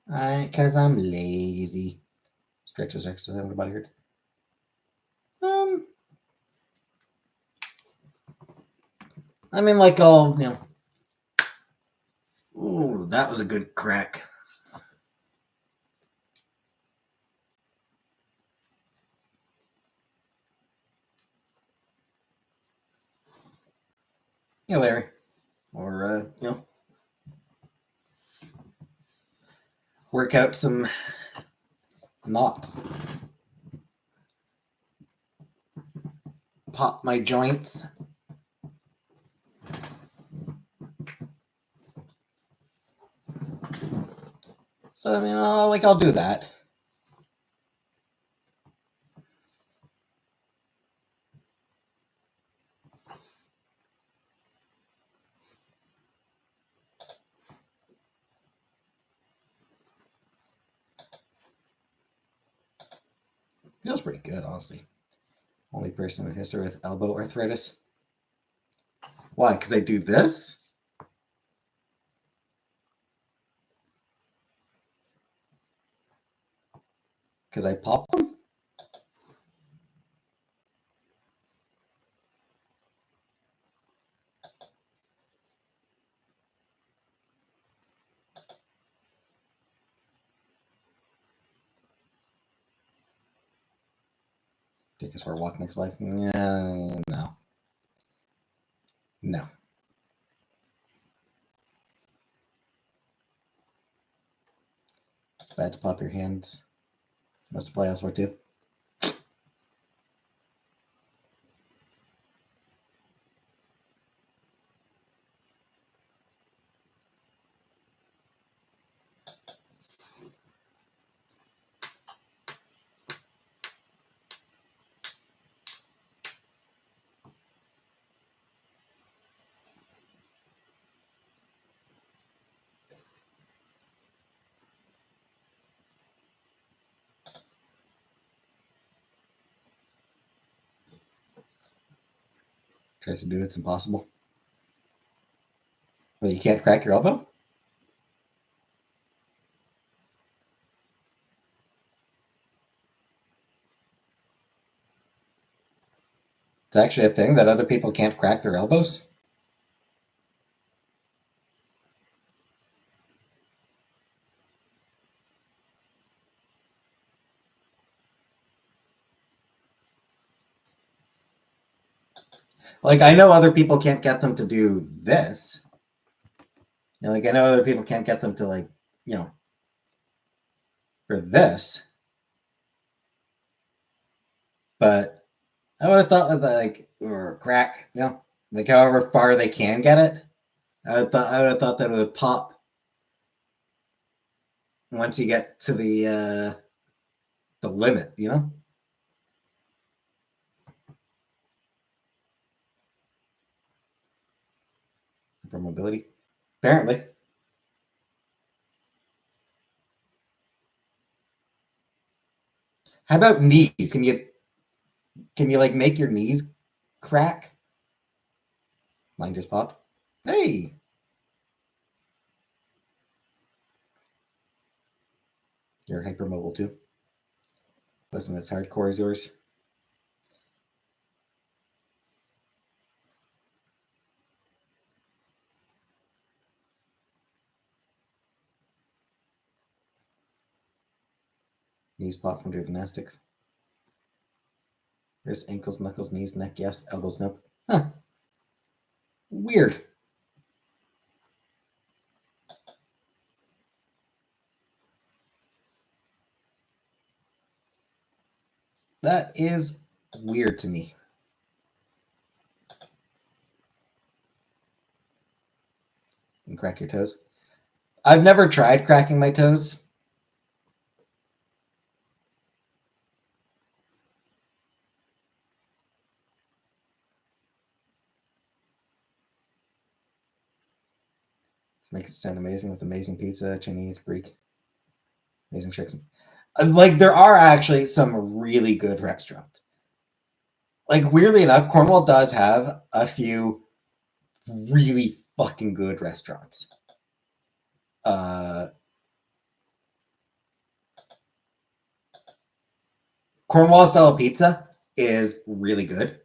A: Because I'm lazy. Stretches exercise my body hurt. I mean, like, all, you know. Ooh, that was a good crack. Yeah, Larry. Or, you know, work out some knots. Pop my joints. So I mean, I'll do that. Feels pretty good, honestly. Only person in history with elbow arthritis. Why? Because I do this? Because I pop them? Take us for a walk next life? No. No. Bad to pop your hands. Must apply elsewhere too. Tries to do it's impossible. Well, you can't crack your elbow? It's actually a thing that other people can't crack their elbows? Like, I know other people can't get them to do this. Like, I know other people can't get them to, like, for this. But I would have thought that, like, or crack, like however far they can get it. I would have thought that it would pop once you get to the limit, for mobility. Apparently. How about knees? Can you like make your knees crack? Mine just popped. Hey, you're hypermobile too. Listen, as hardcore as yours. Knees pop from gymnastics. Wrist, ankles, knuckles, knees, neck, yes. Elbows, nope. Huh. Weird. That is weird to me. And crack your toes. I've never tried cracking my toes. Makes it sound amazing with amazing pizza, Chinese, Greek, amazing chicken. Like there are actually some really good restaurants. Like weirdly enough, Cornwall does have a few really fucking good restaurants. Cornwall style pizza is really good.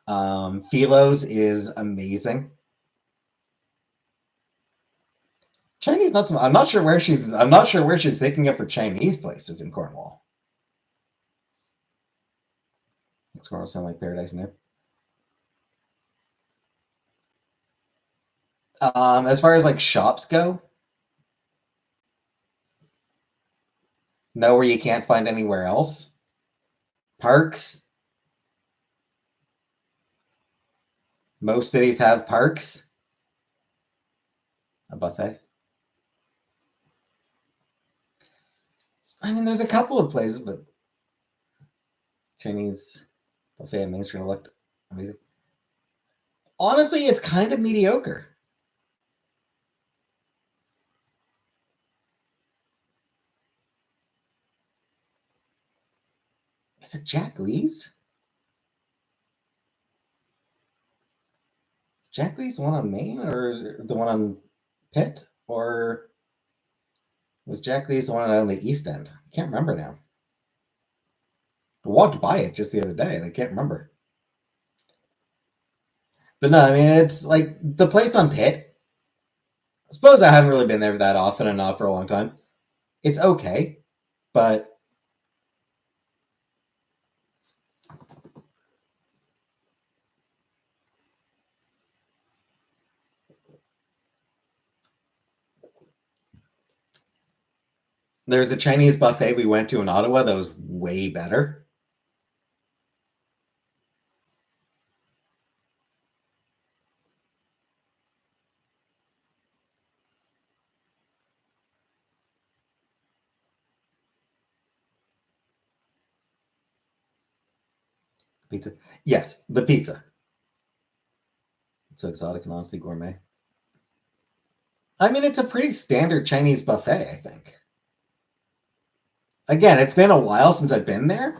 A: Philo's is amazing. Chinese not so. I'm not sure where she's thinking of for Chinese places in Cornwall. Makes Cornwall sound like paradise now. As far as like shops go, nowhere you can't find anywhere else. Parks. Most cities have parks. A buffet. I mean, there's a couple of places, but Chinese buffet at Main Street looked amazing. Honestly, it's kind of mediocre. Is it Jack Lee's? Is Jack Lee's the one on Main or the one on Pitt? Or was Jack Lee's the one on the East End? I can't remember now. I walked by it just the other day and I can't remember. But no, I mean, it's like the place on Pitt. I suppose I haven't really been there that often and not for a long time. It's okay, but there's a Chinese buffet we went to in Ottawa that was way better. Pizza. Yes, the pizza. It's so exotic and honestly gourmet. I mean, it's a pretty standard Chinese buffet, I think. Again, it's been a while since I've been there,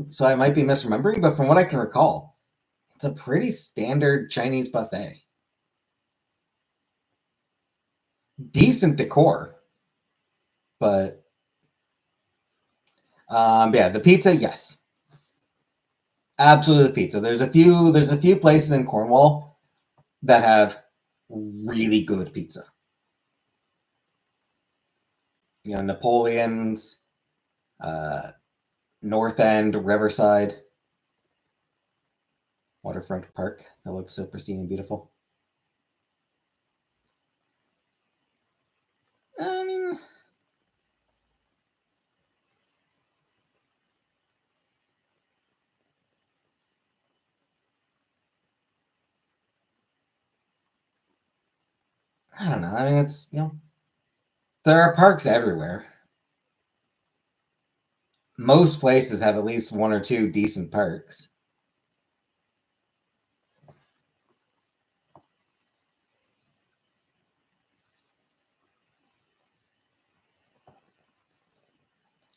A: so I might be misremembering, but from what I can recall, it's a pretty standard Chinese buffet. Decent decor, but yeah, the pizza, yes, absolutely the pizza. There's a few places in Cornwall that have really good pizza. You know, Napoleon's, uh, North End, Riverside, Waterfront Park. That looks so pristine and beautiful. I mean, I don't know. I mean, it's there are parks everywhere. Most places have at least one or two decent parks.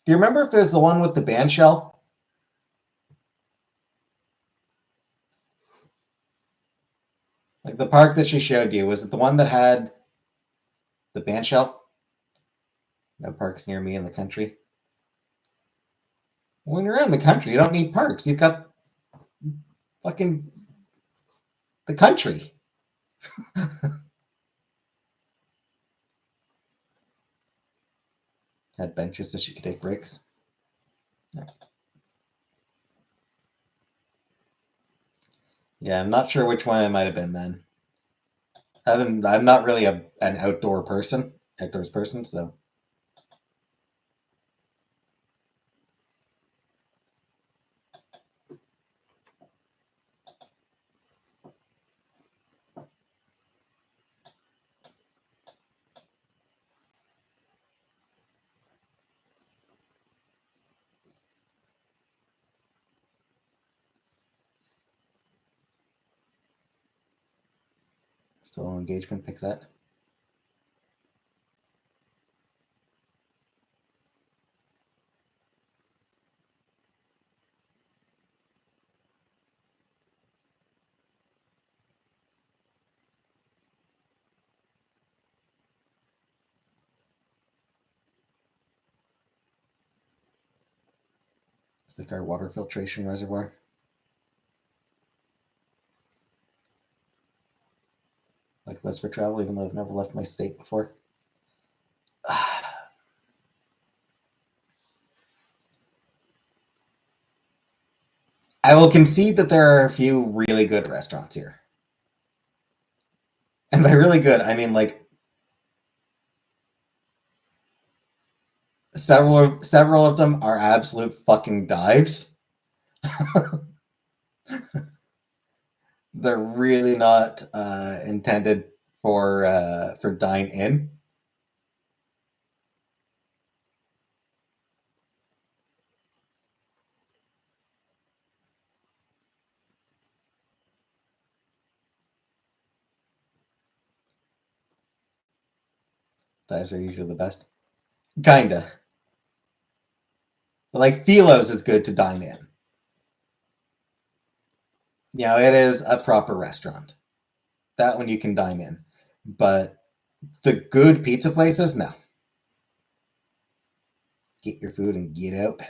A: Do you remember if there's the one with the band shell? Like the park that she showed you, was it the one that had the band shell? No parks near me in the country. When you're in the country, you don't need parks. You've got fucking the country. Had benches so she could take breaks. Yeah. Yeah, I'm not sure which one it might have been then. I'm not really an outdoors person, so still engagement picks that. It's like our water filtration reservoir. Like less for travel, even though I've never left my state before. I will concede that there are a few really good restaurants here. And by really good, I mean like several of them are absolute fucking dives. They're really not intended for dine in. Dives are usually the best. Kinda. But like Philo's is good to dine in. You know, it is a proper restaurant. That one you can dine in. But the good pizza places, no. Get your food and get out.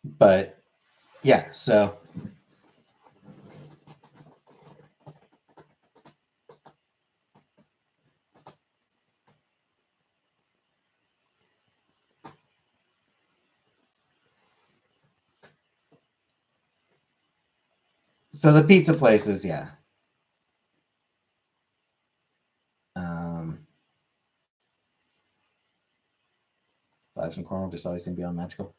A: But yeah, so the pizza places, yeah. Vibes from Cornwall just always seem beyond magical.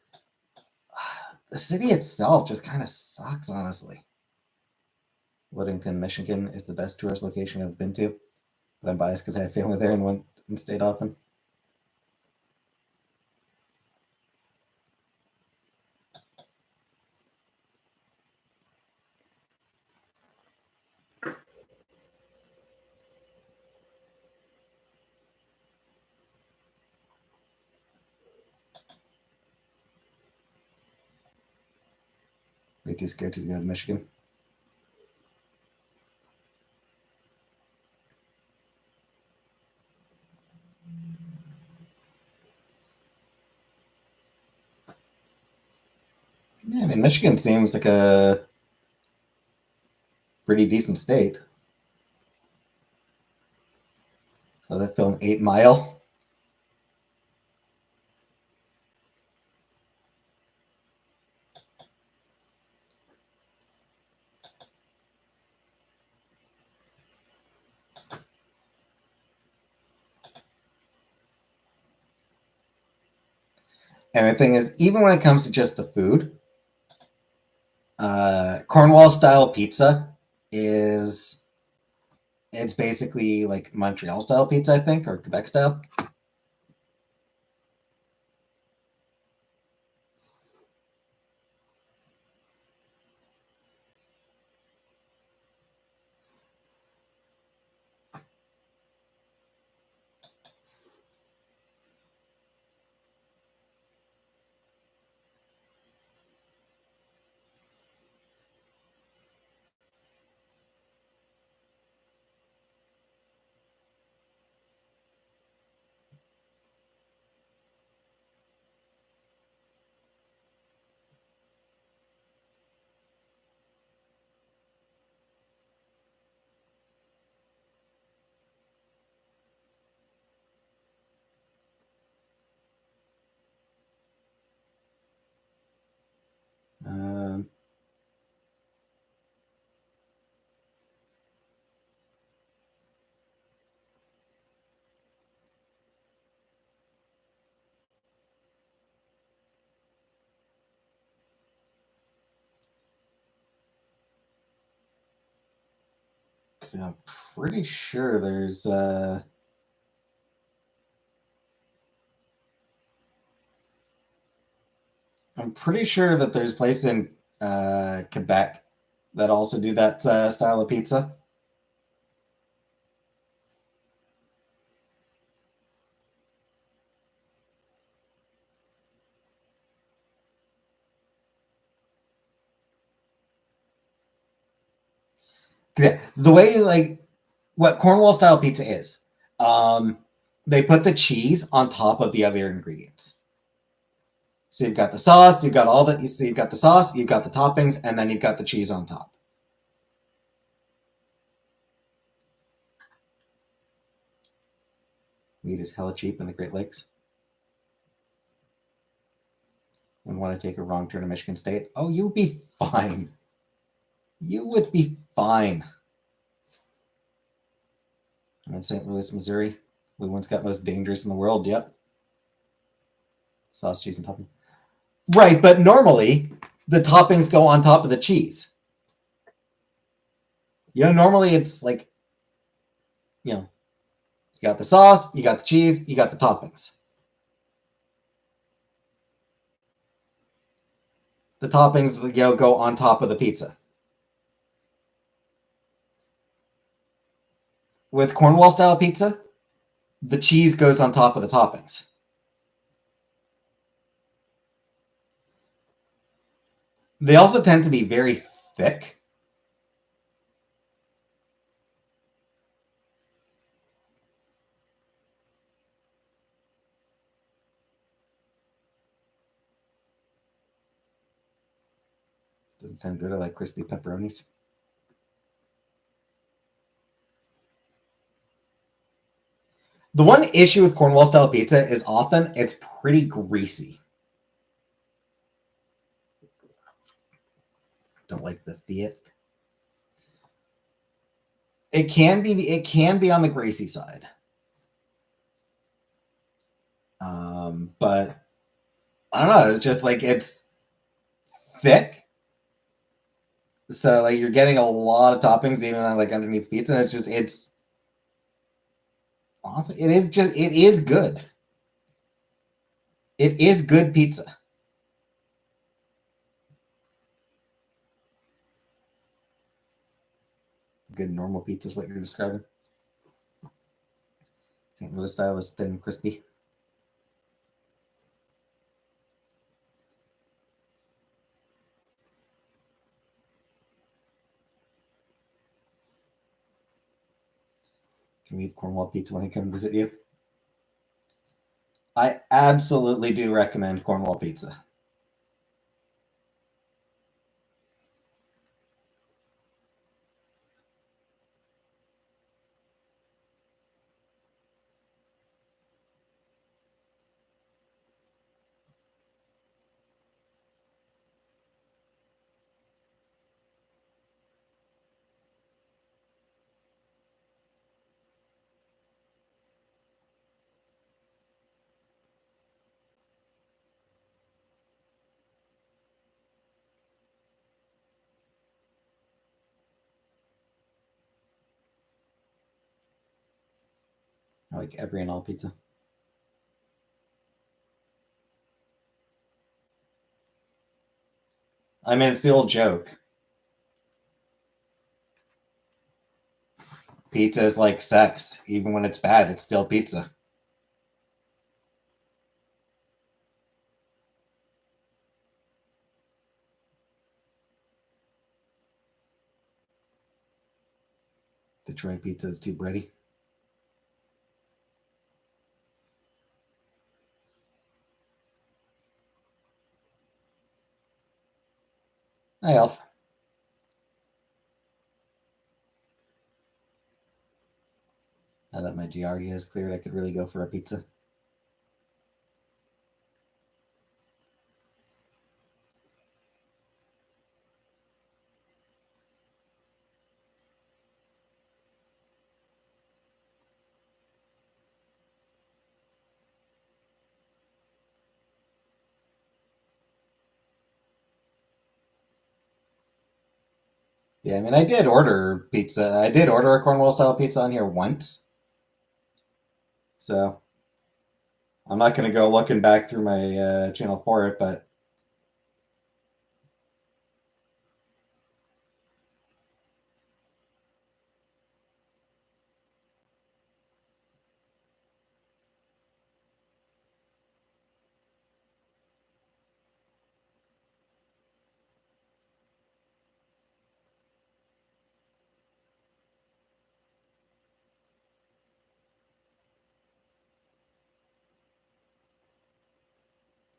A: The city itself just kind of sucks, honestly. Livingston, Michigan is the best tourist location I've been to, but I'm biased because I have family there and went and stayed often. Way too scared to go to Michigan. Yeah, I mean, Michigan seems like a pretty decent state. So that film 8 Mile. And the thing is, even when it comes to just the food, Cornwall style pizza is it's basically like Montreal style pizza, I think, or Quebec style. Um, so I'm pretty sure there's I'm pretty sure that there's places in Quebec that also do that style of pizza. Yeah, the way like what Cornwall style pizza is, um, they put the cheese on top of the other ingredients. So you've got the sauce, you've got all the, so you've got the sauce, you've got the toppings, and then you've got the cheese on top. Meat is hella cheap in the Great Lakes. And want to take a wrong turn to Michigan State? Oh, you'd be fine. You would be fine. I'm in St. Louis, Missouri. We once got most dangerous in the world. Yep. Sauce, cheese, and topping. Right, but normally the toppings go on top of the cheese. Normally it's like, you got the sauce, you got the cheese, you got the toppings. The toppings, go on top of the pizza. With Cornwall style pizza, the cheese goes on top of the toppings. They also tend to be very thick. Doesn't sound good. I like crispy pepperonis. The one issue with Cornwall style pizza is often it's pretty greasy. Don't like the thick. It can be on the greasy side. But I don't know. It's just like it's thick, so like you're getting a lot of toppings even on like underneath pizza. And it's honestly it is good. It is good pizza. Good normal pizza is what you're describing. St. Louis style is thin and crispy. Can we eat Cornwall pizza when I come visit you? I absolutely do recommend Cornwall pizza. I like every and all pizza. I mean, it's the old joke. Pizza is like sex. Even when it's bad, it's still pizza. Detroit pizza is too bready. Hi, Elf. Now that my Giardia is cleared, I could really go for a pizza. Yeah, I mean, I did order pizza. I did order a Cornwall style pizza on here once. So I'm not going to go looking back through my channel for it, but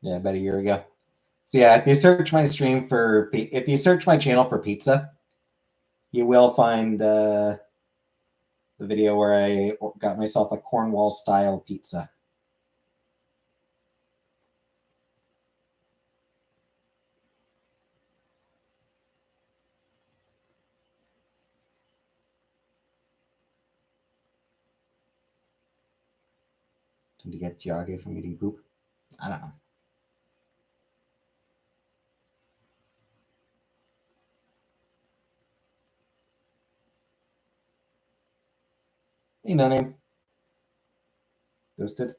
A: yeah, about a year ago. So yeah, if you search my if you search my channel for pizza, you will find the video where I got myself a Cornwall style pizza. Tend to get giardia from eating poop. I don't know. Hey, no name. Ghosted.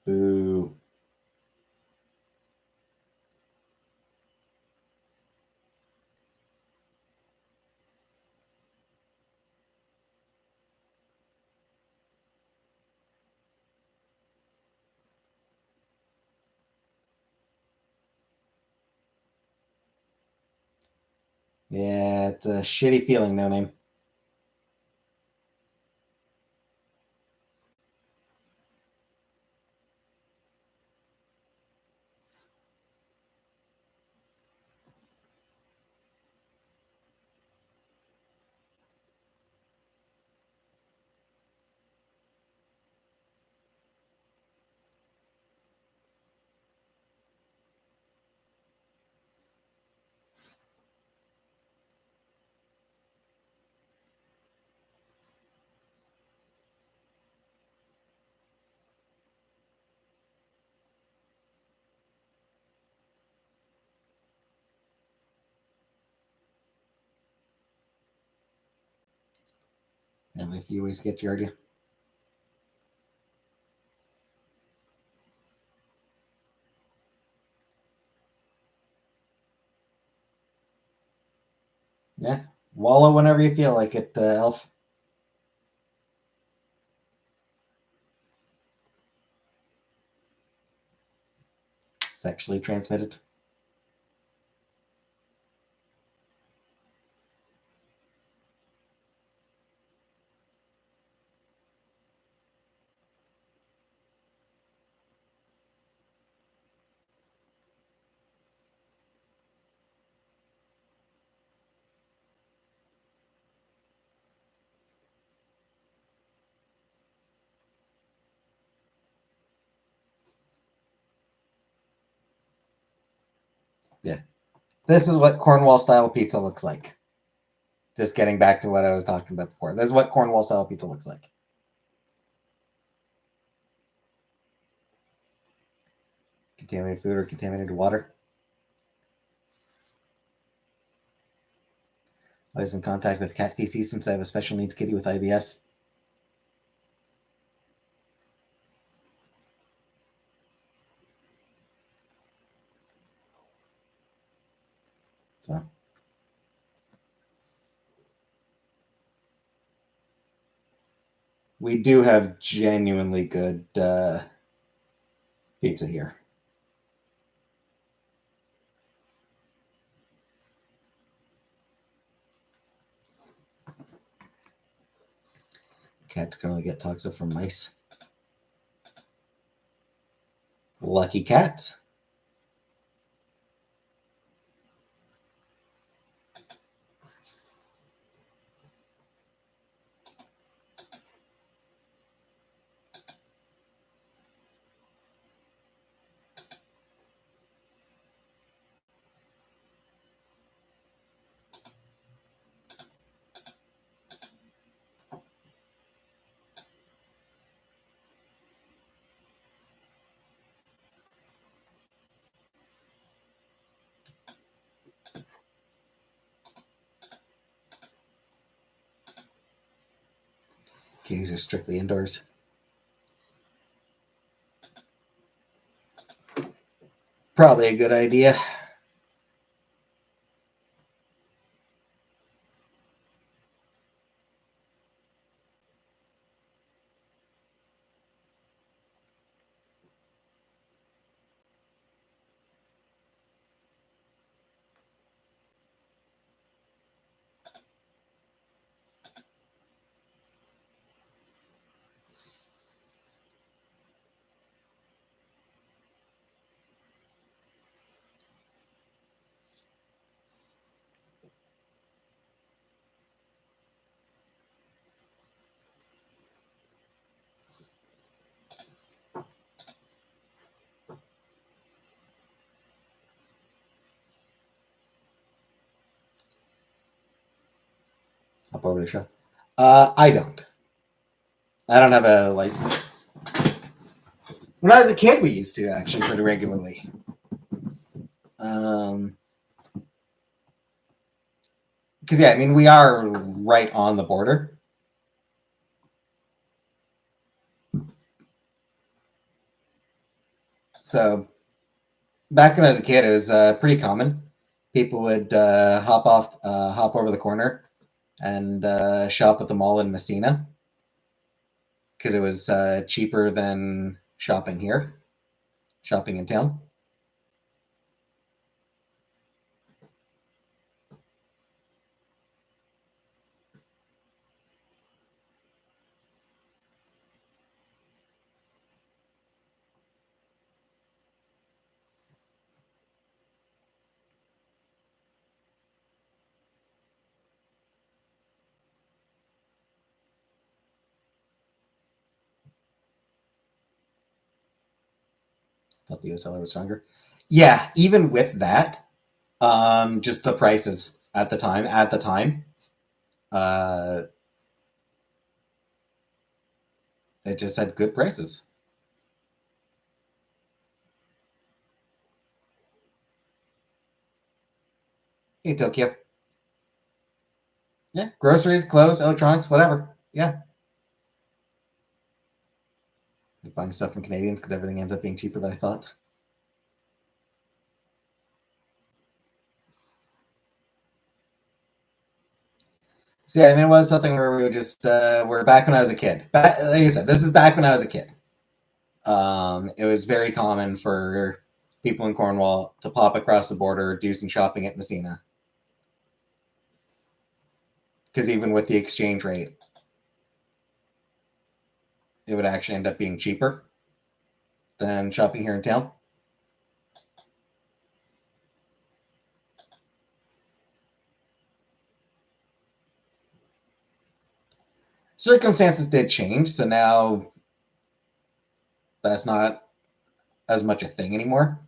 A: Boo. Yeah, it's a shitty feeling, no name. And if you always get Giardia. Yeah. Wallow whenever you feel like it, Elf. Sexually transmitted. Yeah. This is what Cornwall style pizza looks like. Just getting back to what I was talking about before. This is what Cornwall style pizza looks like. Contaminated food or contaminated water. I was in contact with cat feces since I have a special needs kitty with IBS. So we do have genuinely good pizza here. Cats can only get toxic from mice. Lucky cat. Kitties are strictly indoors. Probably a good idea. Up over the show. I don't. I don't have a license. When I was a kid, we used to actually pretty regularly. Because yeah, I mean we are right on the border. So back when I was a kid, it was pretty common. People would hop over the corner and shop at the mall in Messina because it was cheaper than shopping here, shopping in town. Thought the US dollar was stronger. Yeah, even with that, just the prices at the time. Uh, it just had good prices. Hey, Tokyo. Yeah, groceries, clothes, electronics, whatever. Yeah, buying stuff from Canadians because everything ends up being cheaper than I thought. So yeah, I mean, it was something where we would just we're back when I was a kid. Like I said, this is back when I was a kid. It was very common for people in Cornwall to pop across the border, do some shopping at Messina, because even with the exchange rate, it would actually end up being cheaper than shopping here in town. Circumstances did change, so now that's not as much a thing anymore.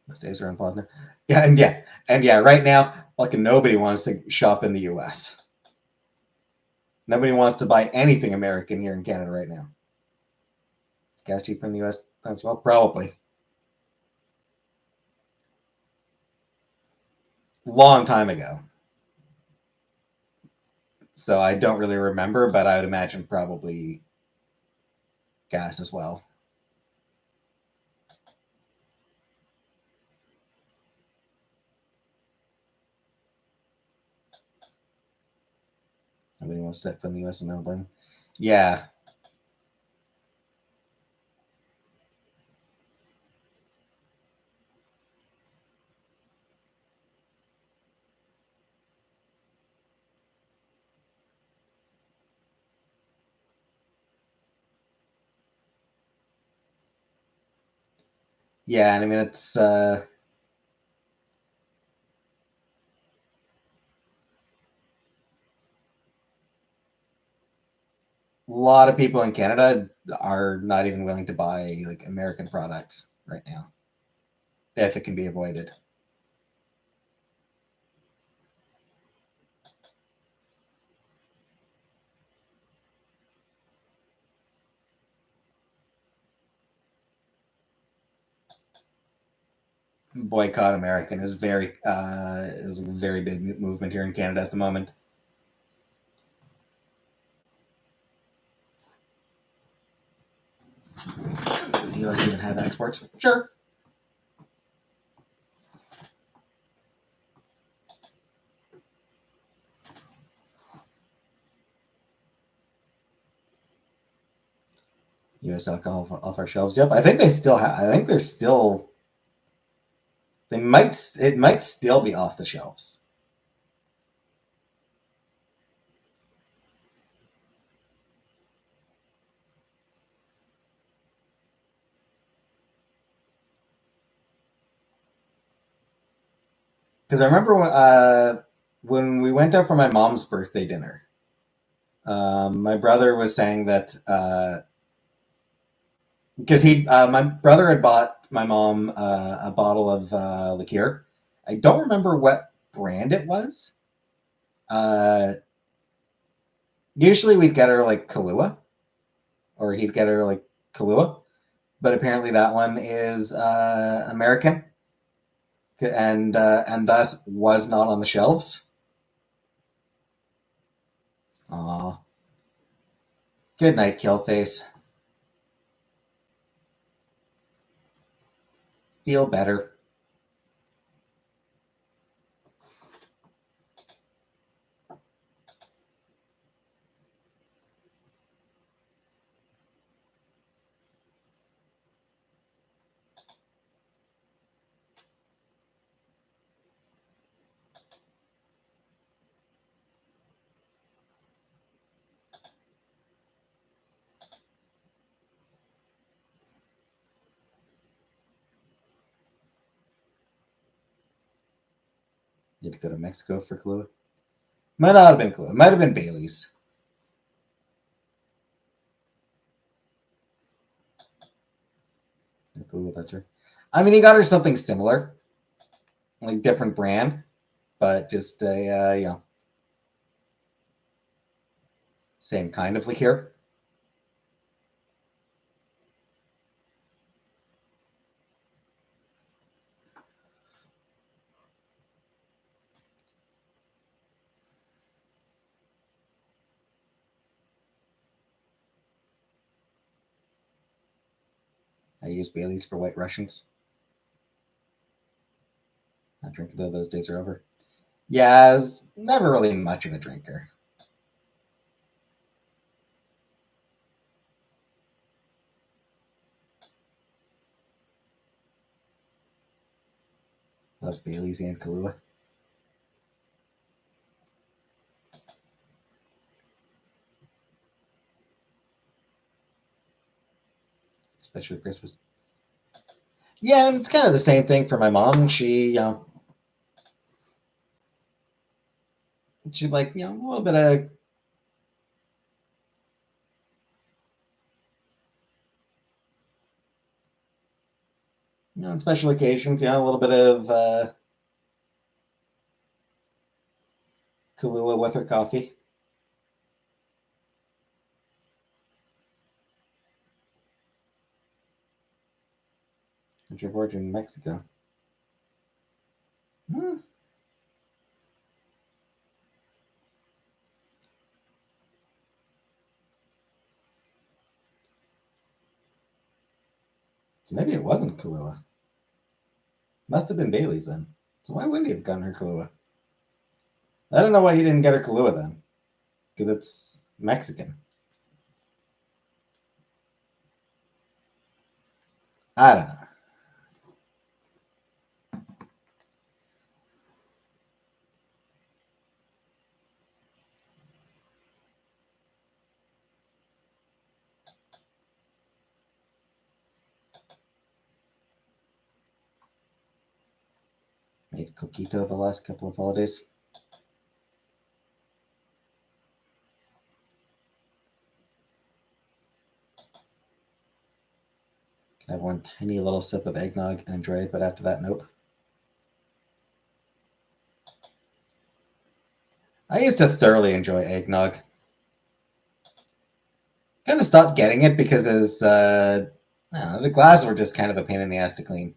A: Those days are on pause now. Yeah. Right now, like nobody wants to shop in the U.S. Nobody wants to buy anything American here in Canada right now. Is gas cheaper in the U.S. as well? Probably. Long time ago. So I don't really remember, but I would imagine probably gas as well. Nobody wants that from the U.S. and Melbourne. Yeah, yeah, and I mean it's a lot of people in Canada are not even willing to buy like American products right now if it can be avoided. Boycott American is a very big movement here in Canada at the moment. Does the U.S. even have exports? Sure. U.S. alcohol off our shelves. Yep, I think they still have. I think they're still. They might. It might still be off the shelves. Because I remember when we went out for my mom's birthday dinner, my brother was saying that because my brother had bought my mom a bottle of liqueur. I don't remember what brand it was. Uh, Usually we'd get her like Kahlua, or he'd get her like Kahlua, but apparently that one is American and thus was not on the shelves. Aw. Good night, Killface. Feel better. You had to go to Mexico for Kahlua. Might not have been Kahlua. Might have been Bailey's. Kahlua, that's her. I mean, he got her something similar, like different brand, but just a same kind of liqueur. I use Bailey's for White Russians. I drink though; those days are over. Yeah, I was never really much of a drinker. Love Bailey's and Kahlua. Especially for Christmas. Yeah, and it's kind of the same thing for my mom. She like a little bit of on special occasions, a little bit of Kahlua with her coffee. Country of origin, Mexico. Hmm. So maybe it wasn't Kahlua. Must have been Bailey's then. So why wouldn't he have gotten her Kahlua? I don't know why he didn't get her Kahlua then. Because it's Mexican. I don't know. Made coquito the last couple of holidays. Can have one tiny little sip of eggnog and enjoy it, but after that, nope. I used to thoroughly enjoy eggnog. Kind of stopped getting it because I don't know, the glasses were just kind of a pain in the ass to clean.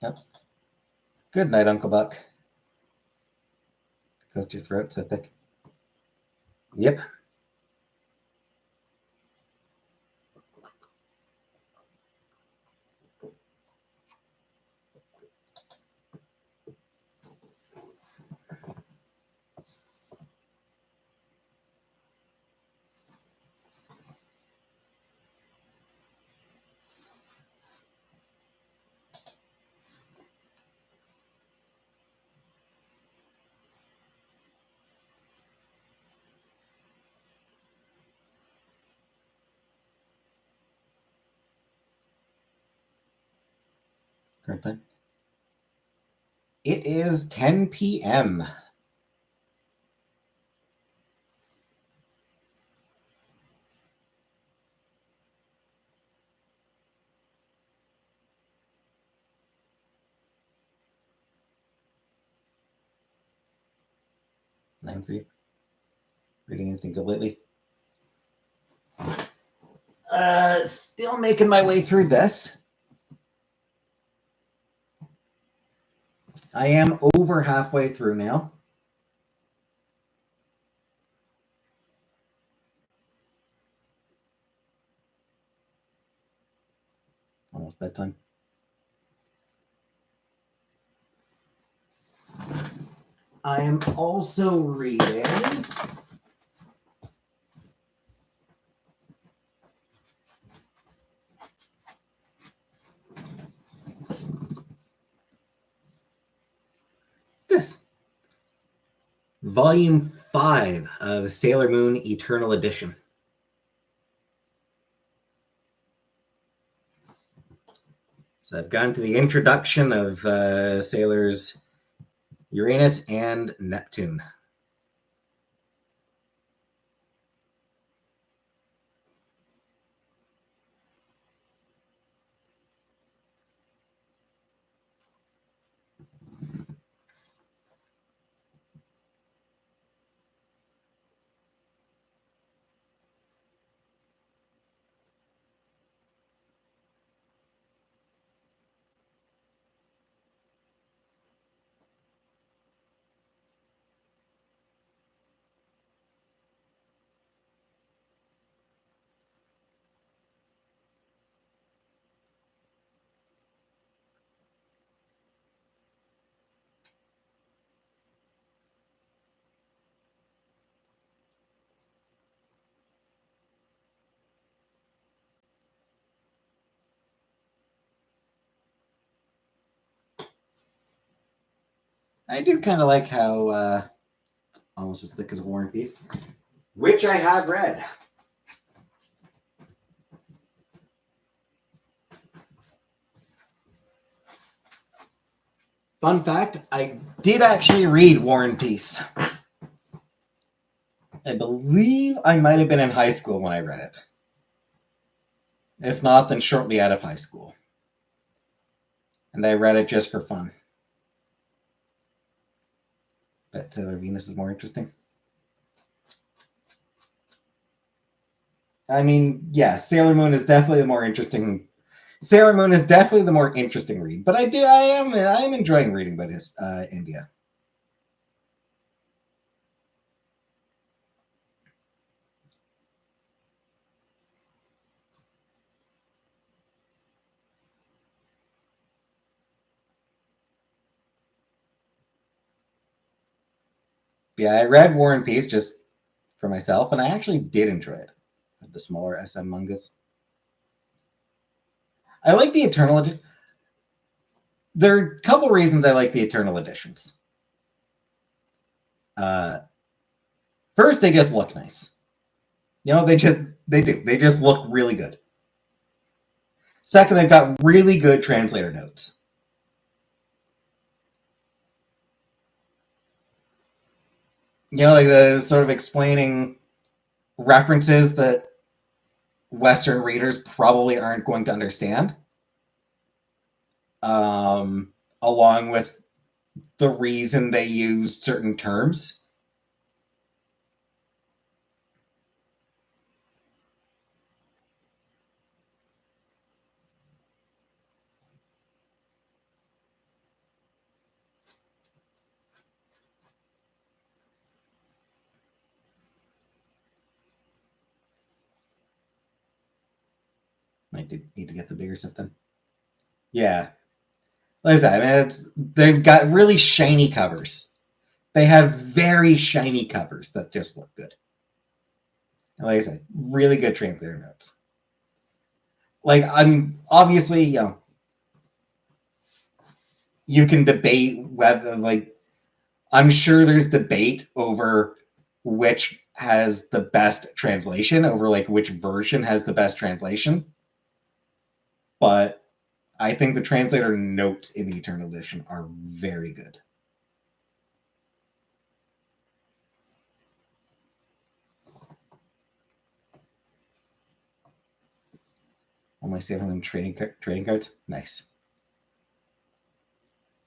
A: Yep. Good night, Uncle Buck. Coat your throat so thick. Yep. Current time. It is 10 p.m. 9 for you. Reading anything good lately? Still making my way through this. I am over halfway through now. Almost bedtime. I am also reading this. Volume 5 of Sailor Moon Eternal Edition. So I've gone to the introduction of Sailors Uranus and Neptune. I do kind of like how almost as thick as a War and Peace, which I have read. Fun fact, I did actually read War and Peace. I believe I might have been in high school when I read it. If not, then shortly out of high school. And I read it just for fun. But Sailor Venus is more interesting. I mean, yeah, Sailor Moon is definitely the more interesting. Sailor Moon is definitely the more interesting read. But I am enjoying reading about India. Yeah, I read War and Peace just for myself, and I actually did enjoy it. The smaller SM mangas. I like the Eternal Edition. There are a couple reasons I like the Eternal Editions. First, they just look nice. You know, they do. They just look really good. Second, they've got really good translator notes. You know, like the sort of explaining references that Western readers probably aren't going to understand. Along with the reason they use certain terms. Might need to get the bigger set then. Yeah. Like I said, I mean, they've got really shiny covers. They have very shiny covers that just look good. And like I said, really good translator notes. Like, I'm obviously, you know, you can debate whether, like, I'm sure there's debate over which has the best translation, over like which version has the best translation. But I think the translator notes in the Eternal Edition are very good. All my 700 trading cards? Nice.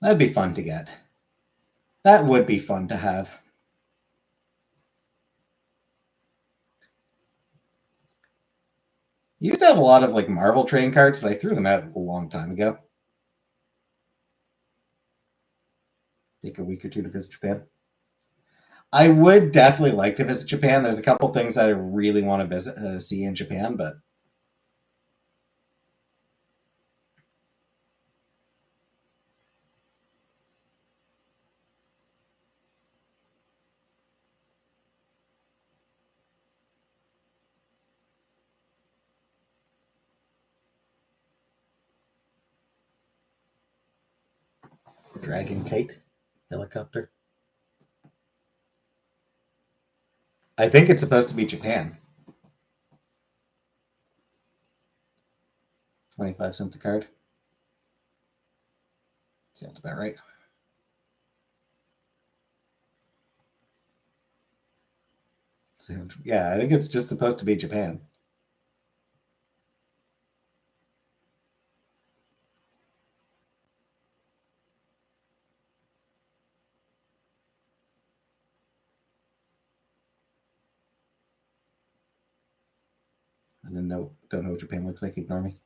A: That'd be fun to get. That would be fun to have. You used to have a lot of like Marvel trading cards, but I threw them out a long time ago. Take a week or two to visit Japan. I would definitely like to visit Japan. There's a couple things that I really want to visit, see in Japan, but Dragon Kite helicopter. I think it's supposed to be Japan. 25 cents a card. Sounds about right. Yeah, I think it's just supposed to be Japan. I don't know what Japan looks like. Ignore me.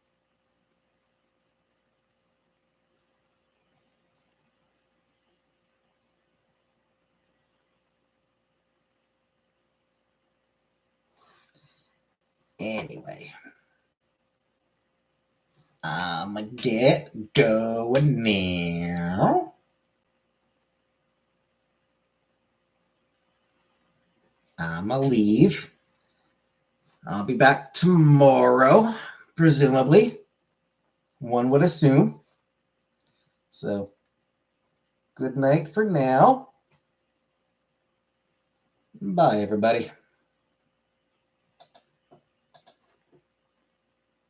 A: Anyway, I'ma get going now. I'ma leave. I'll be back tomorrow, presumably. One would assume. So, good night for now. Bye, everybody.